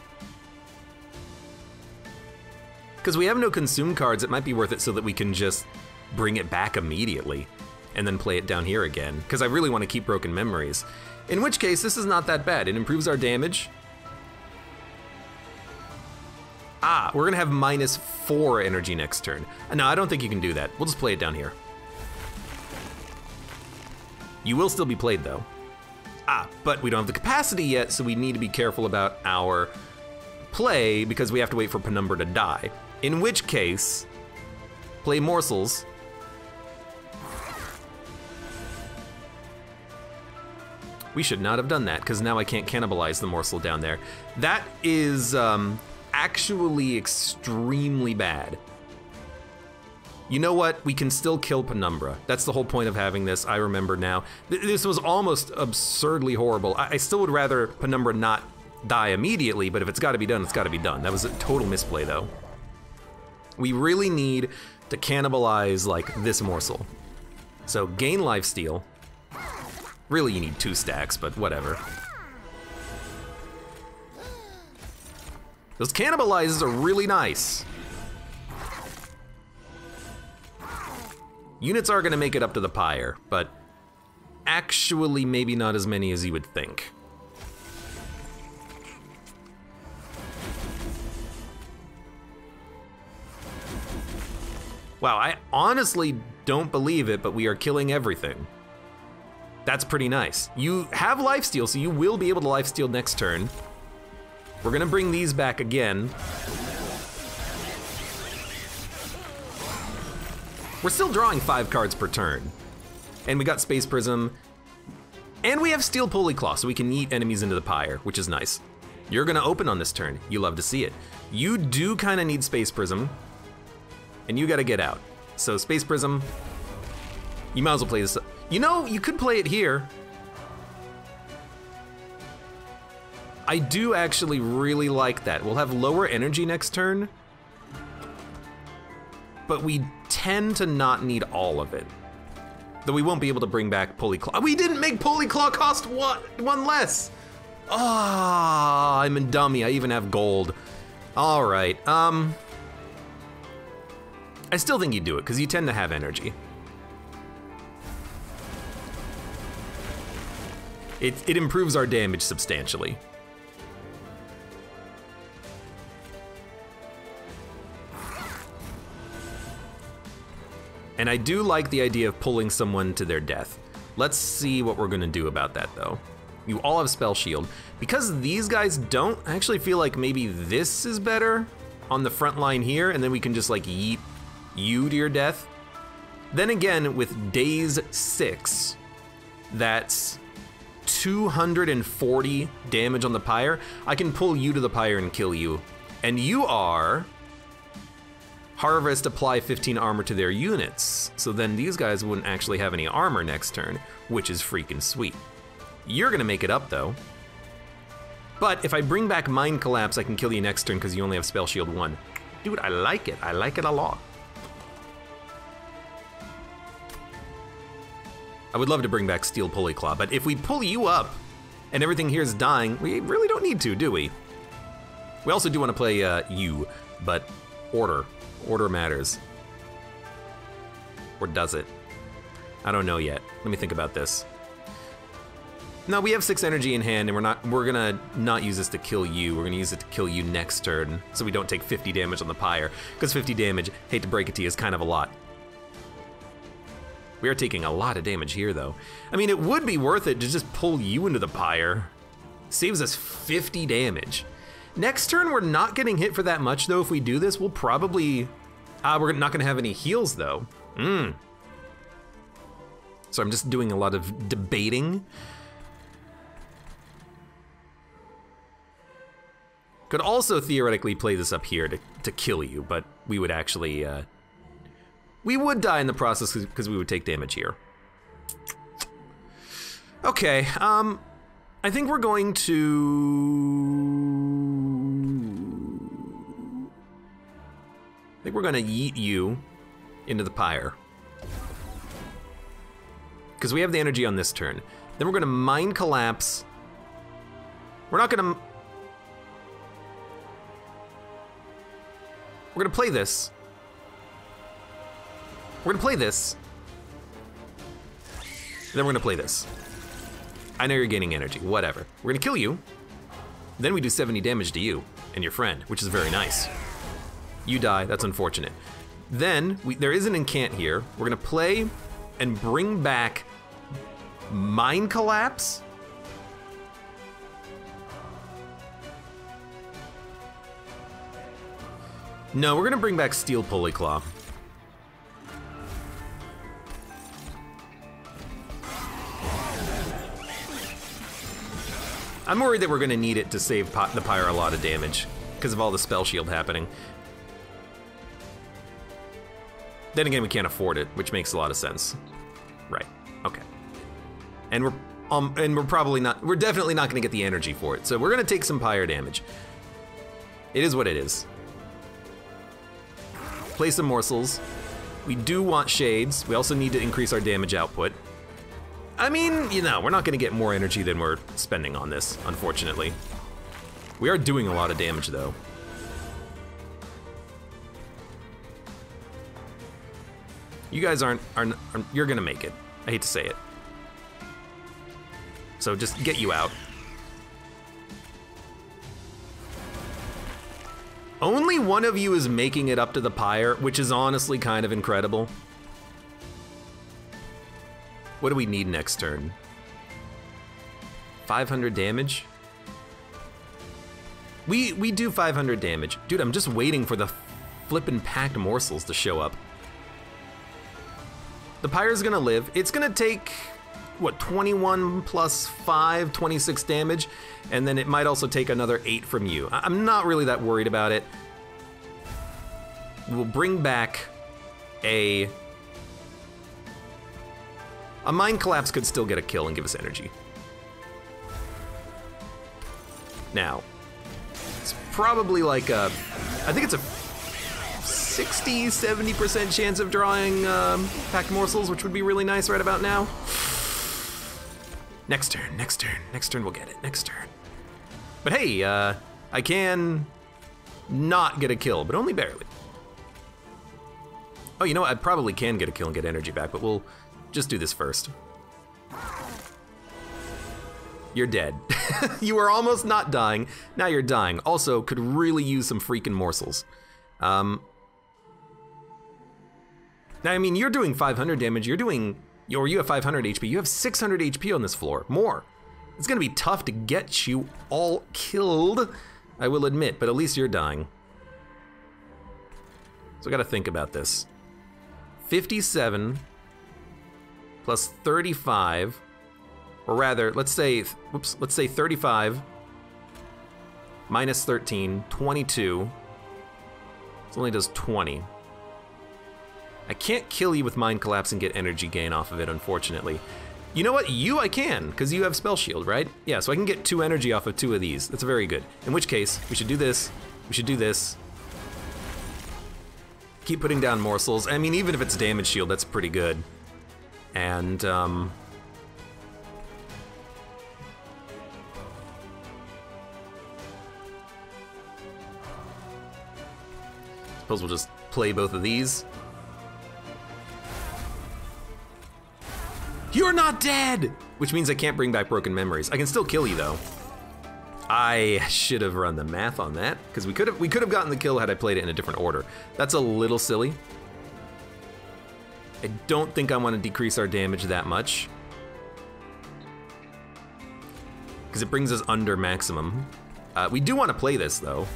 Speaker 1: Because we have no consume cards, it might be worth it so that we can just bring it back immediately and then play it down here again, because I really want to keep Broken Memories. In which case, this is not that bad. It improves our damage. Ah, we're gonna have -4 energy next turn. No, I don't think you can do that. We'll just play it down here. You will still be played though. Ah, but we don't have the capacity yet, so we need to be careful about our play because we have to wait for Penumbra to die. In which case, play morsels. We should not have done that, because now I can't cannibalize the morsel down there. That is actually extremely bad. You know what? We can still kill Penumbra. That's the whole point of having this, I remember now. This was almost absurdly horrible. I still would rather Penumbra not die immediately, but if it's gotta be done, it's gotta be done. That was a total misplay though. We really need to cannibalize like this morsel. So gain lifesteal. Really, you need 2 stacks, but whatever. Those cannibalizes are really nice. Units are gonna make it up to the pyre, but actually maybe not as many as you would think. Wow, I honestly don't believe it, but we are killing everything. That's pretty nice. You have lifesteal, so you will be able to lifesteal next turn. We're gonna bring these back again. We're still drawing 5 cards per turn. And we got Space Prism. And we have Steel Pulley Claw, so we can eat enemies into the pyre, which is nice. You're gonna open on this turn. You love to see it. You do kinda need Space Prism. And you gotta get out. So Space Prism, you might as well play this. You know, you could play it here. I do actually really like that. We'll have lower energy next turn, but we tend to not need all of it. Though we won't be able to bring back Pulley Claw. We didn't make Pulley Claw cost one less. Ah, I'm a dummy, I even have gold. All right, I still think you do it, because you tend to have energy. It improves our damage substantially. And I do like the idea of pulling someone to their death. Let's see what we're gonna do about that though. You all have Spell Shield. Because these guys don't, I actually feel like maybe this is better on the front line here, and then we can just like yeet you to your death. Then again, with Daze 6, that's 240 damage on the pyre. I can pull you to the pyre and kill you. And you are Harvest, apply 15 armor to their units. So then these guys wouldn't actually have any armor next turn, which is freaking sweet. You're gonna make it up though. But if I bring back Mind Collapse, I can kill you next turn because you only have Spell Shield 1. Dude, I like it a lot. I would love to bring back Steel Pulley Claw, but if we pull you up and everything here is dying, we really don't need to, do we? We also do want to play you, but order matters. Or does it? I don't know yet. Let me think about this. No, we have 6 energy in hand, and we're gonna not use this to kill you. We're gonna use it to kill you next turn, so we don't take 50 damage on the pyre. Because 50 damage, hate to break it to you, is kind of a lot. We are taking a lot of damage here, though. I mean, it would be worth it to just pull you into the pyre. Saves us 50 damage. Next turn, we're not getting hit for that much, though. If we do this, we'll probably... we're not gonna have any heals, though. So I'm just doing a lot of debating. Could also theoretically play this up here to kill you, but we would actually... we would die in the process because we would take damage here. Okay, I think we're going to... I think we're gonna yeet you into the pyre. Because we have the energy on this turn. Then we're gonna Mind Collapse. We're not gonna... We're gonna play this. We're gonna play this. Then we're gonna play this. I know you're gaining energy, whatever. We're gonna kill you. Then we do 70 damage to you and your friend, which is very nice. You die, that's unfortunate. Then, there is an incant here. We're gonna play and bring back Mind Collapse. No, we're gonna bring back Steel Pulley Claw. I'm worried that we're gonna need it to save the pyre a lot of damage because of all the spell shield happening. Then again, we can't afford it, which makes a lot of sense. Right, okay. And we're probably not, we're definitely not gonna get the energy for it, so we're gonna take some pyre damage. It is what it is. Play some morsels. We do want shades. We also need to increase our damage output. I mean, you know, we're not gonna get more energy than we're spending on this, unfortunately. We are doing a lot of damage though. You guys aren't you're gonna make it. I hate to say it. So just get you out. Only one of you is making it up to the pyre, which is honestly kind of incredible. What do we need next turn? 500 damage? We do 500 damage. Dude, I'm just waiting for the flippin' packed morsels to show up. The Pyre's gonna live. It's gonna take, what, 21 plus 5, 26 damage, and then it might also take another 8 from you. I'm not really that worried about it. We'll bring back a Mind Collapse could still get a kill and give us energy. Now, it's probably like a, I think it's a 60, 70% chance of drawing packed morsels, which would be really nice right about now. Next turn, next turn, next turn we'll get it, next turn. But hey, I can not get a kill, but only barely. Oh, you know what, I probably can get a kill and get energy back, but we'll just do this first. You're dead. You were almost not dying, now you're dying. Also, could really use some freaking morsels. Now, I mean, you're doing 500 damage, you have 500 HP, you have 600 HP on this floor, more. It's gonna be tough to get you all killed, I will admit, but at least you're dying. So I gotta think about this. 57 plus 35, or rather, let's say 35 minus 13, 22. It only does 20. I can't kill you with Mind Collapse and get energy gain off of it, unfortunately. You know what? You I can, because you have Spell Shield, right? Yeah, so I can get 2 energy off of 2 of these. That's very good. In which case, we should do this, we should do this. Keep putting down morsels. I mean, even if it's damage shield, that's pretty good. And, suppose we'll just play both of these. You're not dead! Which means I can't bring back broken memories. I can still kill you though. I should have run the math on that, because we could have gotten the kill had I played it in a different order. That's a little silly. I don't think I want to decrease our damage that much, because it brings us under maximum. We do want to play this though.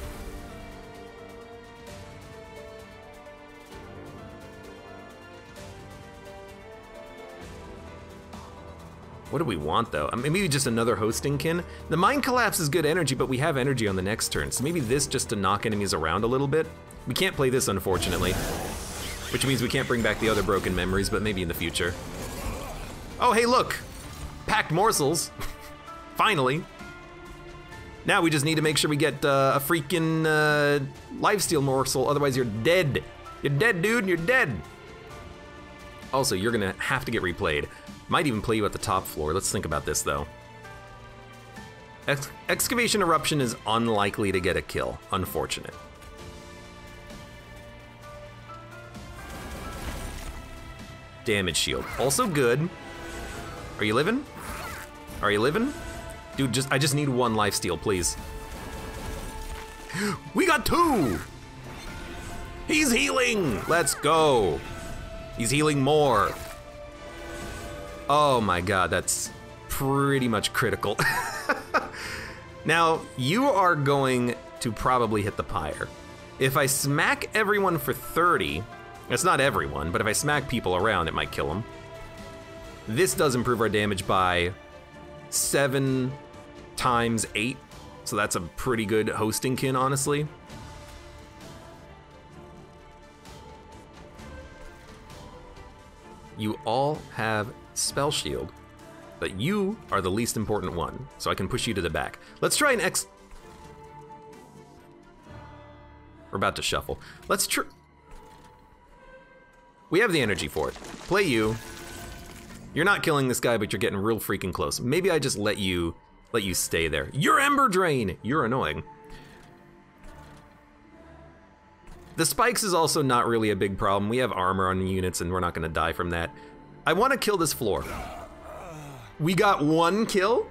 Speaker 1: What do we want though? Maybe just another hosting kin? The Mind Collapse is good energy, but we have energy on the next turn, so maybe this just to knock enemies around a little bit. We can't play this, unfortunately, which means we can't bring back the other broken memories, but maybe in the future. Oh, hey, look! Packed morsels. Finally. Now we just need to make sure we get a freaking lifesteal morsel, otherwise you're dead. You're dead, dude, you're dead. Also, you're gonna have to get replayed. Might even play you at the top floor. Let's think about this though. Excavation Eruption is unlikely to get a kill. Unfortunate. Damage shield, also good. Are you living? Are you living? Dude, I just need 1 lifesteal, please. We got 2! He's healing! Let's go! He's healing more. Oh my god, that's pretty much critical. Now, you are going to probably hit the pyre. If I smack everyone for 30, it's not everyone, but if I smack people around, it might kill them. This does improve our damage by 7 times 8, so that's a pretty good hosting kin, honestly. You all have Spell Shield, but you are the least important one, so I can push you to the back. Let's try an We're about to shuffle. We have the energy for it. Play you. You're not killing this guy, but you're getting real freaking close. Maybe I just let you stay there. You're Ember Drain! You're annoying. The spikes is also not really a big problem. We have armor on the units and we're not gonna die from that. I wanna kill this floor. We got 1 kill.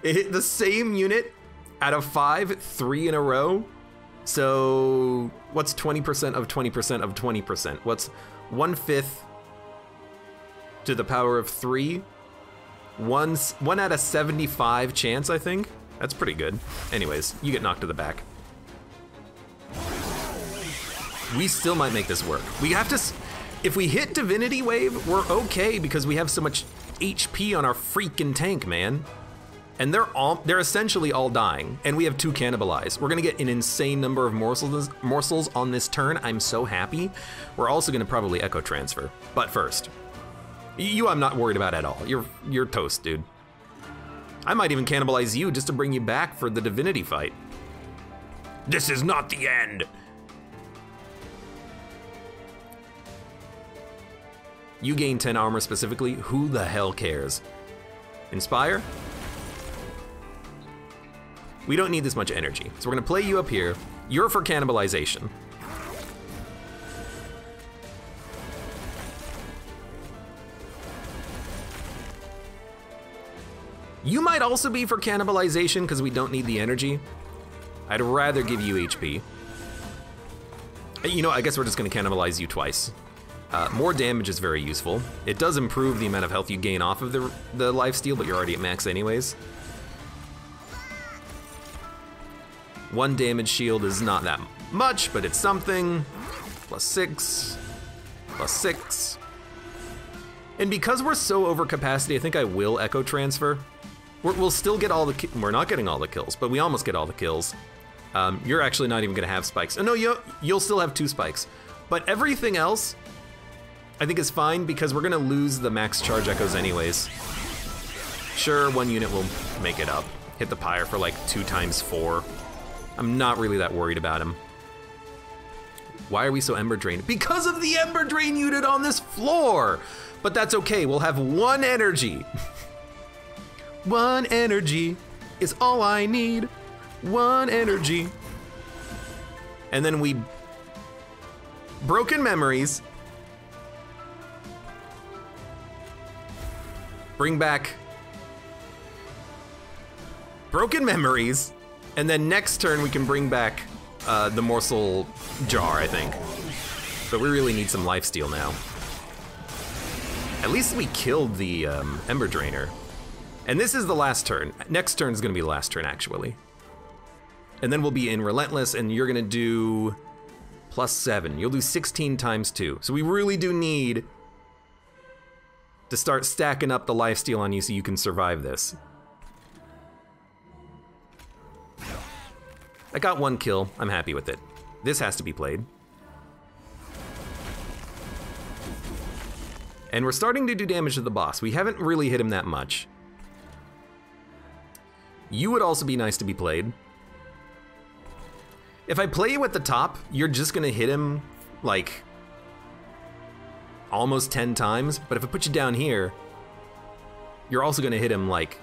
Speaker 1: It hit the same unit out of 5, 3 in a row. So what's 20% of 20% of 20%? What's 1/5 to the power of 3. One out of 75 chance, I think. That's pretty good. Anyways, you get knocked to the back. We still might make this work. We have to, if we hit Divinity Wave, we're okay because we have so much HP on our freaking tank, man. And they're essentially all dying, and we have 2 cannibalize. We're gonna get an insane number of morsels on this turn. I'm so happy. We're also gonna probably echo transfer. But first, you I'm not worried about at all. You're toast, dude. I might even cannibalize you just to bring you back for the divinity fight. This is not the end. You gain 10 armor specifically. Who the hell cares? Inspire? We don't need this much energy. So we're gonna play you up here. You're for cannibalization. You might also be for cannibalization because we don't need the energy. I'd rather give you HP. You know, I guess we're just gonna cannibalize you twice. More damage is very useful. It does improve the amount of health you gain off of the lifesteal, but you're already at max anyways. 1 damage shield is not that much, but it's something. +6, +6. And because we're so over capacity, I think I will echo transfer. We'll still get all the, we're not getting all the kills, but we almost get all the kills. You're actually not even gonna have spikes. Oh no, you'll still have 2 spikes. But everything else, I think is fine because we're gonna lose the max charge echoes anyways. Sure, 1 unit will make it up. Hit the pyre for like 2 times 4. I'm not really that worried about him. Why are we so Ember Drained? Because of the Ember Drain unit on this floor! But that's okay, we'll have 1 energy. 1 energy is all I need. 1 energy. And then we... Broken Memories. Bring back... Broken Memories. And then next turn we can bring back the Morsel Jar, I think. But we really need some lifesteal now. At least we killed the Ember Drainer. And this is the last turn. Next turn is gonna be the last turn, actually. And then we'll be in Relentless, and you're gonna do +7. You'll do 16 times 2. So we really do need to start stacking up the lifesteal on you so you can survive this. I got 1 kill, I'm happy with it. This has to be played. And we're starting to do damage to the boss. We haven't really hit him that much. You would also be nice to be played. If I play you at the top, you're just gonna hit him like almost 10 times, but if I put you down here, you're also gonna hit him like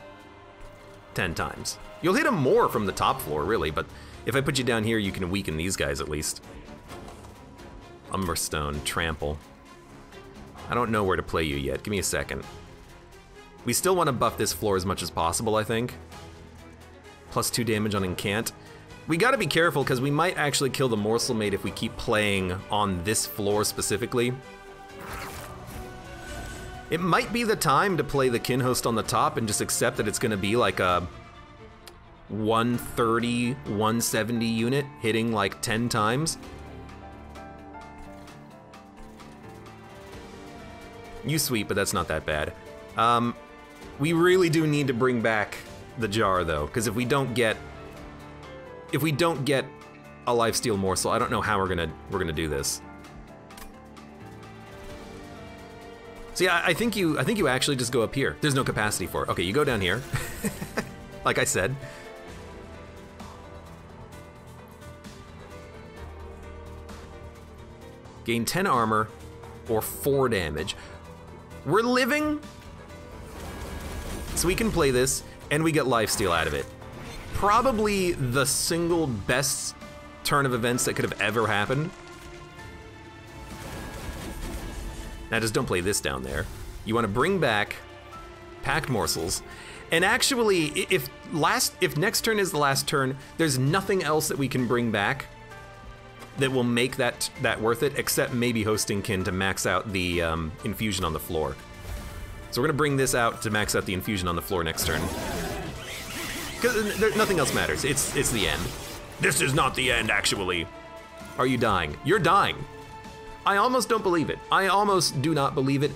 Speaker 1: 10 times. You'll hit him more from the top floor, really, but if I put you down here, you can weaken these guys at least. Umberstone, Trample. I don't know where to play you yet, give me a second. We still want to buff this floor as much as possible, I think. +2 damage on Incant. We gotta be careful, because we might actually kill the Morsel Mate if we keep playing on this floor specifically. It might be the time to play the Kinhost on the top and just accept that it's gonna be like a 130, 170 unit hitting like 10 times. You sweep, but that's not that bad. We really do need to bring back the jar though, because if we don't get a lifesteal morsel, I don't know how we're gonna do this. So yeah, I think you actually just go up here. There's no capacity for it. Okay, you go down here. Like I said. Gain 10 armor or 4 damage. We're living, so we can play this, and we get lifesteal out of it. Probably the single best turn of events that could have ever happened. Now just don't play this down there. You want to bring back packed morsels, and actually, if next turn is the last turn, there's nothing else that we can bring back that will make that worth it, except maybe Hosting Kin to max out the infusion on the floor. So we're gonna bring this out to max out the infusion on the floor next turn. Because nothing else matters, it's the end. This is not the end, actually. Are you dying? You're dying. I almost don't believe it. I almost do not believe it,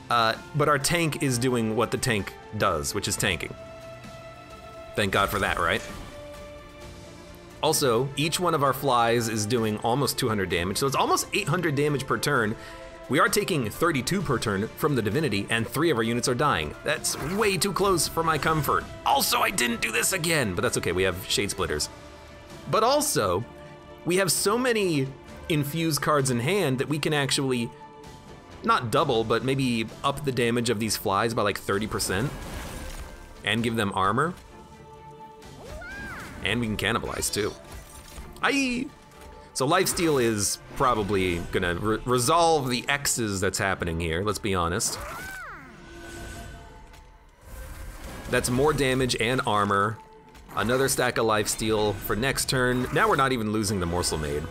Speaker 1: but our tank is doing what the tank does, which is tanking. Thank God for that, right? Also, each one of our flies is doing almost 200 damage, so it's almost 800 damage per turn. We are taking 32 per turn from the divinity, and 3 of our units are dying. That's way too close for my comfort. Also, I didn't do this again, but that's okay, we have Shade Splitters. But also, we have so many infused cards in hand that we can actually, not double, but maybe up the damage of these flies by like 30%, and give them armor. And we can cannibalize too. So lifesteal is probably gonna resolve the X's that's happening here, let's be honest. That's more damage and armor. Another stack of lifesteal for next turn. Now we're not even losing the Morsel Maid.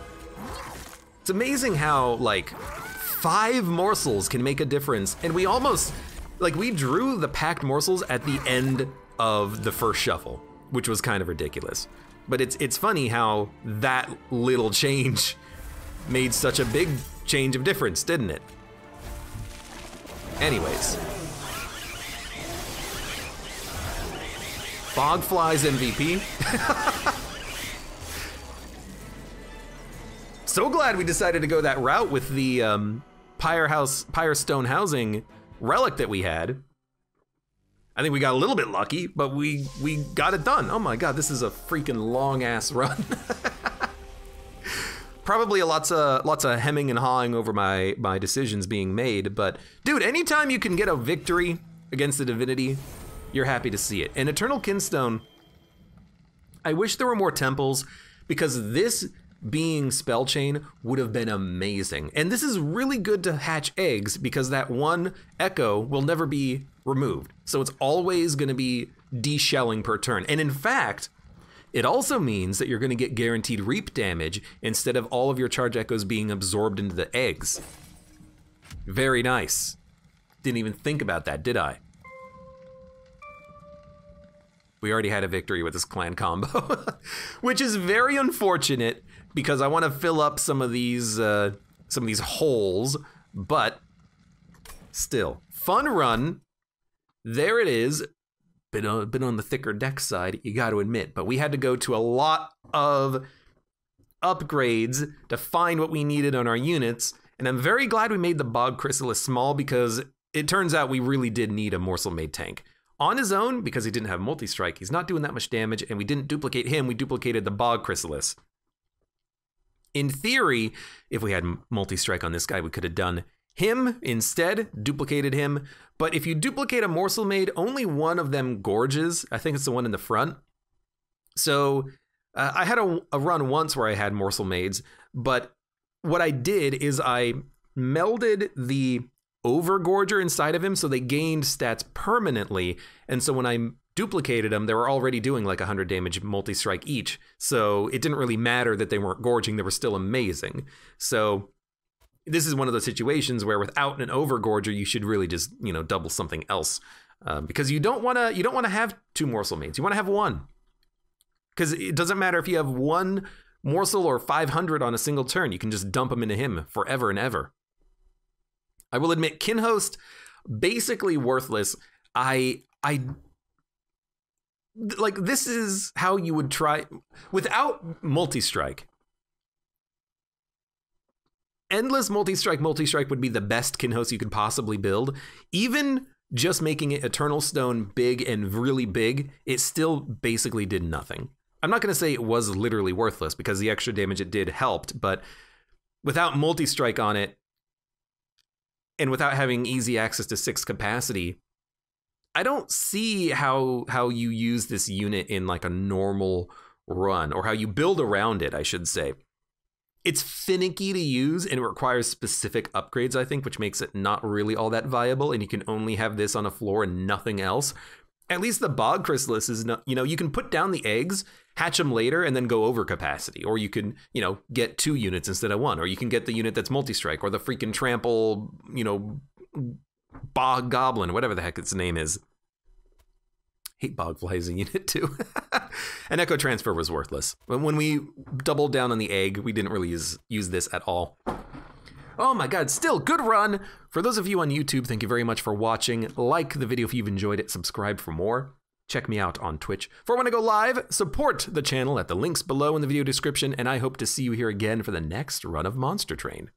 Speaker 1: It's amazing how like 5 morsels can make a difference, and we almost, like we drew the packed morsels at the end of the first shuffle, which was kind of ridiculous. But it's funny how that little change made such a big change of difference, didn't it? Anyways. Bogfly's MVP. So glad we decided to go that route with the Pyre Stone Housing relic that we had. I think we got a little bit lucky, but we got it done. Oh my God, this is a freaking long ass run. Probably lots of hemming and hawing over my decisions being made, but dude, anytime you can get a victory against the divinity, you're happy to see it. And Eternal Kinstone, I wish there were more temples, because this being spell chain would have been amazing. And this is really good to hatch eggs, because that one echo will never be removed. So it's always gonna be de-shelling per turn. And in fact, it also means that you're gonna get guaranteed reap damage instead of all of your charge echoes being absorbed into the eggs. Very nice. Didn't even think about that, did I? We already had a victory with this clan combo, which is very unfortunate because I want to fill up some of these holes, but still, fun run. There it is. Been on the thicker deck side, you got to admit, but we had to go to a lot of upgrades to find what we needed on our units, and I'm very glad we made the Bog Chrysalis small, because it turns out we really did need a Morsel Maid tank. On his own, because he didn't have multi-strike, he's not doing that much damage, and we didn't duplicate him, we duplicated the Bog Chrysalis. In theory, if we had multi-strike on this guy, we could have done him instead, duplicated him, but if you duplicate a Morsel Maid, only one of them gorges. I think it's the one in the front. So I had a run once where I had Morsel Maids, but what I did is I melded the Overgorger inside of him, so they gained stats permanently, and so when I duplicated them, they were already doing like 100 damage multi-strike each, so it didn't really matter that they weren't gorging, they were still amazing. So this is one of those situations where without an Overgorger, you should really just, you know, double something else, because you don't want to have 2 Morsel Maids, you want to have 1, because it doesn't matter if you have 1 morsel or 500 on a single turn, you can just dump them into him forever and ever. I will admit, Kinhost, basically worthless. I like, this is how you would try, without multi-strike. Endless multi-strike would be the best Kinhost you could possibly build. Even just making it Eternal Stone big and really big, it still basically did nothing. I'm not gonna say it was literally worthless, because the extra damage it did helped, but without multi-strike on it, and without having easy access to 6 capacity, I don't see how you use this unit in like a normal run, or how you build around it, I should say. It's finicky to use, and it requires specific upgrades, I think, which makes it not really all that viable, and you can only have this on a floor and nothing else. At least the Bog Chrysalis is not, you know, you can put down the eggs, hatch them later, and then go over capacity. Or you can, you know, get 2 units instead of 1. Or you can get the unit that's multi-strike, or the freaking trample, you know, Bog Goblin, whatever the heck its name is. Hate Bogfly as a unit too. And Echo Transfer was worthless. When we doubled down on the egg, we didn't really use this at all. Oh my god, still good run. For those of you on YouTube, thank you very much for watching. Like the video if you've enjoyed it, subscribe for more. Check me out on Twitch. For when I go live, support the channel at the links below in the video description, and I hope to see you here again for the next run of Monster Train.